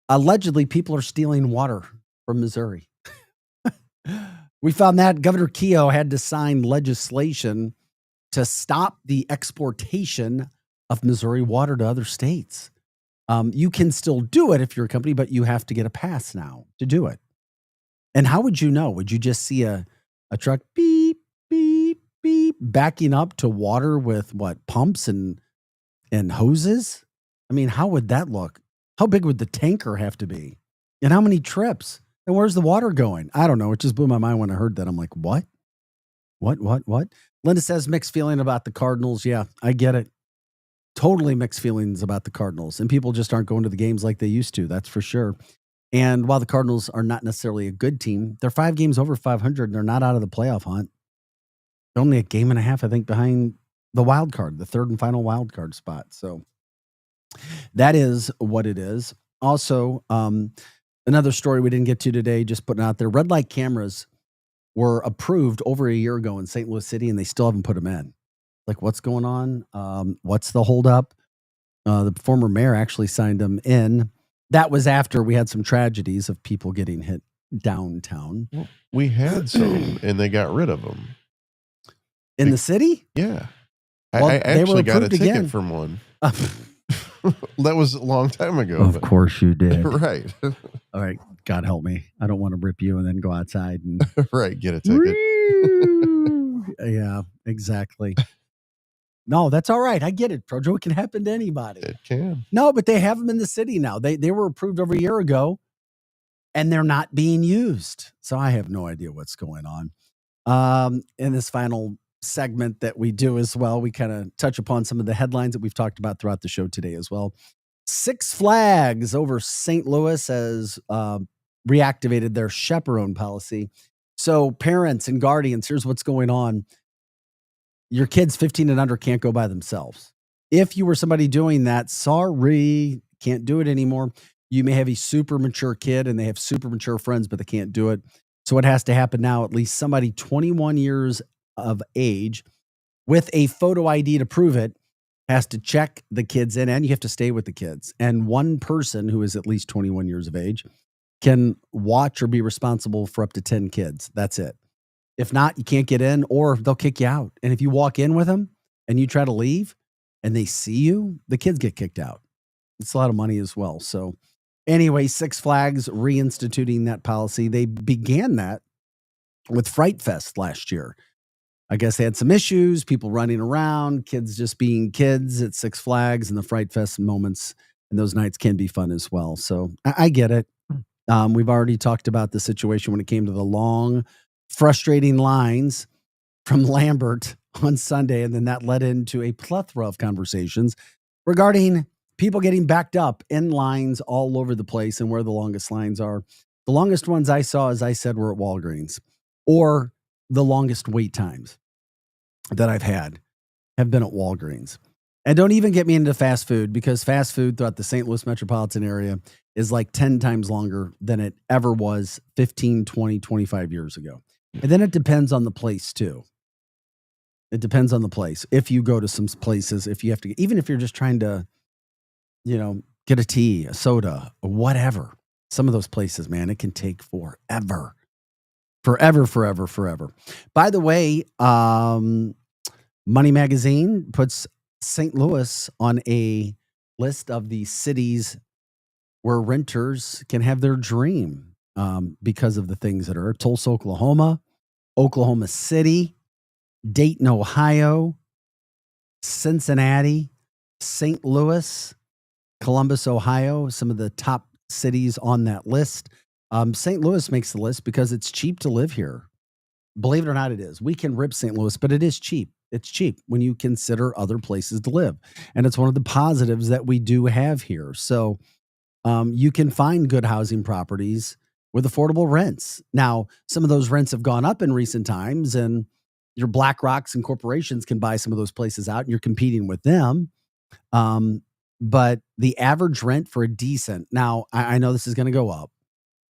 Allegedly, people are stealing water from Missouri. We found that Governor Keogh had to sign legislation to stop the exportation of Missouri water to other states. You can still do it if you're a company, but you have to get a pass now to do it. And how would you know? Would you just see a truck beep, beep, beep, backing up to water with what, pumps and hoses? I mean, how would that look? How big would the tanker have to be? And how many trips? And where's the water going? I don't know. It just blew my mind when I heard that. I'm like, what? What? Linda says mixed feeling about the Cardinals. Yeah, I get it. Totally mixed feelings about the Cardinals. And people just aren't going to the games like they used to. That's for sure. And while the Cardinals are not necessarily a good team, they're 5 games over 500 and they're not out of the playoff hunt. They're only a game and a half, I think, behind the wild card, the third and final wild card spot. So that is what it is. Also, another story we didn't get to today, just putting out there, red light cameras were approved over a year ago in St. Louis City, and they still haven't put them in. Like, what's going on? What's the holdup? The former mayor actually signed them in. That was after we had some tragedies of people getting hit downtown. Well, we had some, and they got rid of them. In the city? Yeah. Well, I they were actually got a approved ticket again. from one. That was a long time ago. Of course you did. Right. All right. God help me. I don't want to rip you and then go outside and Right. Get a ticket. yeah, exactly. No, that's all right. I get it, Projo. It can happen to anybody. It can. No, but they have them in the city now. They were approved over a year ago, and they're not being used. So I have no idea what's going on. In this final segment that we do as well, we kind of touch upon some of the headlines that we've talked about throughout the show today as well. Six Flags over St. Louis has reactivated their chaperone policy. So parents and guardians, here's what's going on. Your kids 15 and under can't go by themselves. If you were somebody doing that, sorry, can't do it anymore. You may have a super mature kid and they have super mature friends, but they can't do it. So what has to happen now, at least somebody 21 years of age with a photo ID to prove it has to check the kids in, and you have to stay with the kids. And one person who is at least 21 years of age can watch or be responsible for up to 10 kids. That's it. If not, you can't get in, or they'll kick you out. And if you walk in with them and you try to leave and they see you, the kids get kicked out. It's a lot of money as well. So anyway, Six Flags reinstituting that policy. They began that with Fright Fest last year. I guess they had some issues, people running around, kids just being kids at Six Flags, and the Fright Fest moments and those nights can be fun as well. So I get it. We've already talked about the situation when it came to the long, frustrating lines from Lambert on Sunday, and then that led into a plethora of conversations regarding people getting backed up in lines all over the place and where the longest lines are. The longest ones I saw, as I said, were at Walgreens, or the longest wait times that I've had have been at Walgreens. And don't even get me into fast food, because fast food throughout the St. Louis metropolitan area is like 10 times longer than it ever was 15, 20, 25 years ago. And then it depends on the place too. It depends on the place. If you go to some places, if you have to, even if you're just trying to, get a tea, a soda, or whatever, some of those places, man, it can take forever. Forever. By the way, Money Magazine puts St. Louis on a list of the cities where renters can have their dream because of the things that are Tulsa, Oklahoma, Oklahoma City, Dayton, Ohio, Cincinnati, St. Louis, Columbus, Ohio, some of the top cities on that list. St. Louis makes the list because it's cheap to live here. Believe it or not, it is. We can rip St. Louis, but it is cheap. It's cheap when you consider other places to live. And it's one of the positives that we do have here. So you can find good housing properties with affordable rents. Now, some of those rents have gone up in recent times, and your BlackRocks and corporations can buy some of those places out, and you're competing with them. But the average rent for a decent, now I know this is going to go up.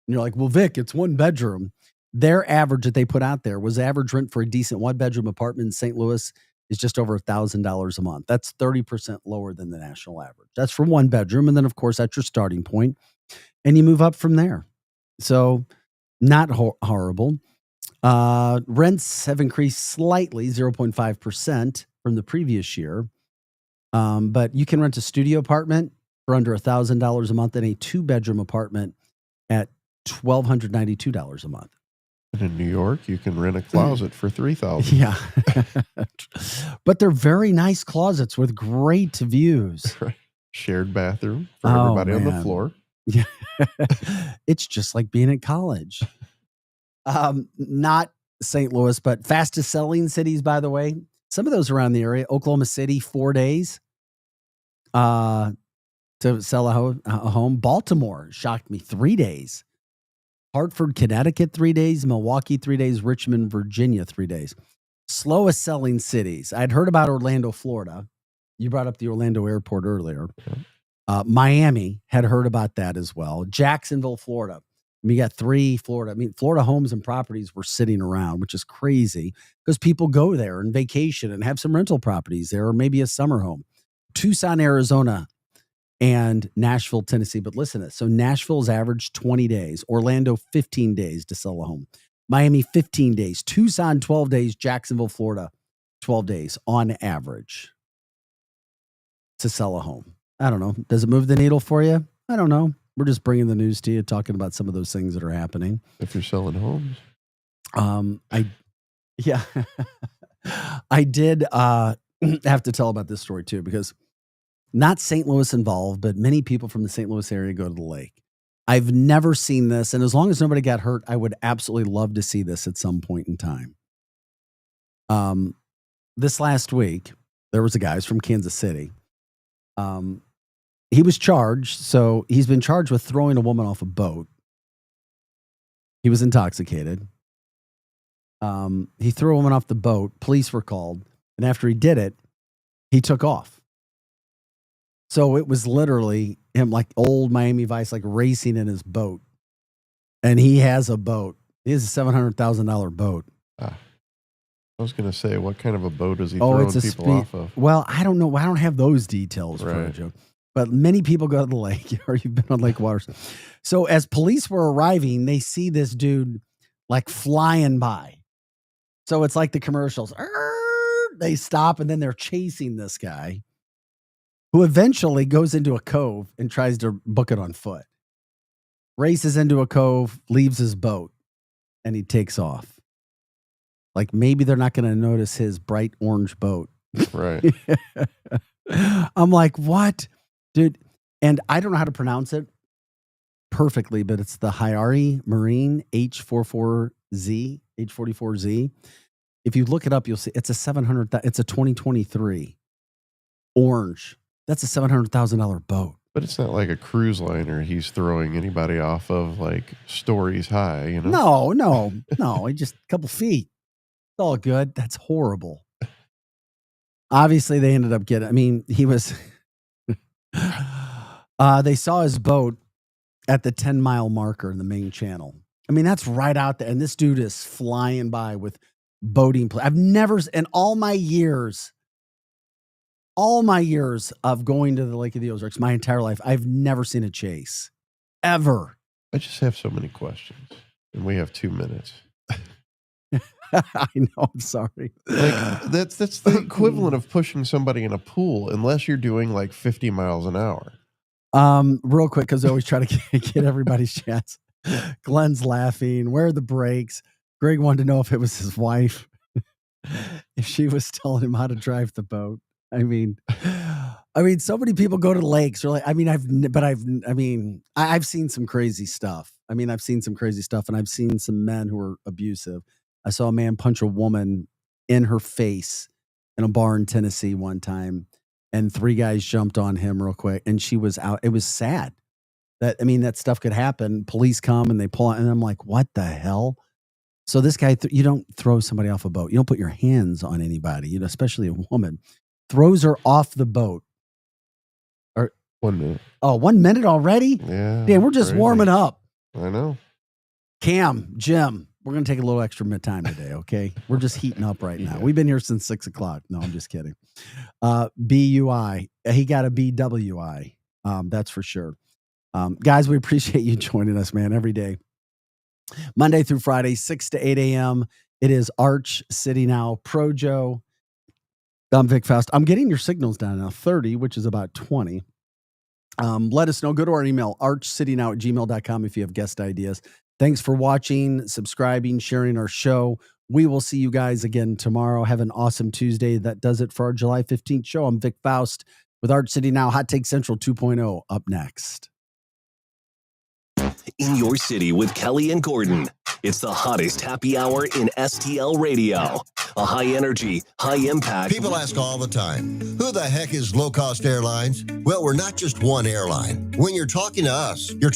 And you're like, well, Vic, it's one bedroom. Their average that they put out there was average rent for a decent one bedroom apartment in St. Louis is just over $1,000 a month. That's 30% lower than the national average. That's for one bedroom. And then, of course, that's your starting point, and you move up from there. So not horrible. Rents have increased slightly, 0.5% from the previous year. But you can rent a studio apartment for under $1,000 a month and a 2-bedroom apartment at $1,292 a month. And in New York, you can rent a closet for $3,000. Yeah. But they're very nice closets with great views. Shared bathroom for everybody on the floor. Yeah. It's just like being at college. Not St. Louis, but fastest selling cities, by the way. Some of those around the area. Oklahoma City, 4 days. to sell a home. Baltimore shocked me, 3 days. Hartford, Connecticut, 3 days. Milwaukee, 3 days. Richmond, Virginia, 3 days. Slowest selling cities. I'd heard about Orlando, Florida. You brought up the Orlando airport earlier. Miami, had heard about that as well. Jacksonville, Florida. We got 3 Florida. I mean, Florida homes and properties were sitting around, which is crazy because people go there and vacation and have some rental properties there or maybe a summer home. Tucson, Arizona, and Nashville, Tennessee. But listen to this. So Nashville's average 20 days. Orlando, 15 days to sell a home. Miami, 15 days. Tucson, 12 days. Jacksonville, Florida, 12 days on average to sell a home. I don't know. Does it move the needle for you? I don't know. We're just bringing the news to you, talking about some of those things that are happening. If you're selling homes. I did have to tell about this story too, because not St. Louis involved, but many people from the St. Louis area go to the lake. I've never seen this. And as long as nobody got hurt, I would absolutely love to see this at some point in time. This last week, there was a guy from Kansas City. He was charged. So he's been charged with throwing a woman off a boat. He was intoxicated. He threw a woman off the boat. Police were called. And after he did it, he took off. So it was literally him, like old Miami Vice, like racing in his boat. And he has a boat. He has a $700,000 boat. I was going to say, what kind of a boat is he throwing people off of? Well, I don't know. I don't have those details, Right. Joe. But many people go to the lake, or you've been on Lake Waters. So as police were arriving, they see this dude like flying by. So it's like the commercials. They stop and then they're chasing this guy, who eventually goes into a cove and tries to book it on foot. Races into a cove, leaves his boat, and he takes off. Like maybe they're not going to notice his bright orange boat. Right. I'm like, what? Dude. And I don't know how to pronounce it perfectly, but it's the Hyari Marine H44Z. If you look it up, you'll see it's a 2023 orange. That's a $700,000 boat. But it's not like a cruise liner he's throwing anybody off of, like stories high, you know? No. Just a couple feet. It's all good. That's horrible. Obviously, they ended up getting, I mean, he was, they saw his boat at the 10-mile marker in the main channel. I mean, that's right out there. And this dude is flying by with boating. I've never, in all my years of going to the Lake of the Ozarks, my entire life, I've never seen a chase. Ever. I just have so many questions. And we have 2 minutes. I know, I'm sorry. Like that's the equivalent of pushing somebody in a pool, unless you're doing like 50 miles an hour. Real quick, because I always try to get everybody's chats. Glenn's laughing. Where are the brakes? Greg wanted to know if it was his wife, if she was telling him how to drive the boat. I mean, so many people go to the lakes. Like, I've seen some crazy stuff. And I've seen some men who are abusive. I saw a man punch a woman in her face in a bar in Tennessee one time, and 3 guys jumped on him real quick, and she was out. It was sad that stuff could happen. Police come and they pull out, and I'm like, what the hell? So this guy, you don't throw somebody off a boat. You don't put your hands on anybody, especially a woman. Throws her off the boat. 1 minute. Oh, 1 minute already? Yeah. Damn, we're just warming up. I know. Cam, Jim, we're going to take a little extra time today, okay? We're just heating up right now. We've been here since 6 o'clock. No, I'm just kidding. BUI. He got a BWI. That's for sure. Guys, we appreciate you joining us, man, every day. Monday through Friday, 6 to 8 a.m. It is Arch City Now. Pro Joe. I'm Vic Faust. I'm getting your signals down now, 30, which is about 20. Let us know. Go to our email, archcitynow@gmail.com, if you have guest ideas. Thanks for watching, subscribing, sharing our show. We will see you guys again tomorrow. Have an awesome Tuesday. That does it for our July 15th show. I'm Vic Faust with Arch City Now. Hot Take Central 2.0 up next. In your city with Kelly and Gordon. It's the hottest happy hour in STL radio. A high energy, high impact. People ask all the time, who the heck is Low Cost Airlines? Well, we're not just one airline. When you're talking to us, you're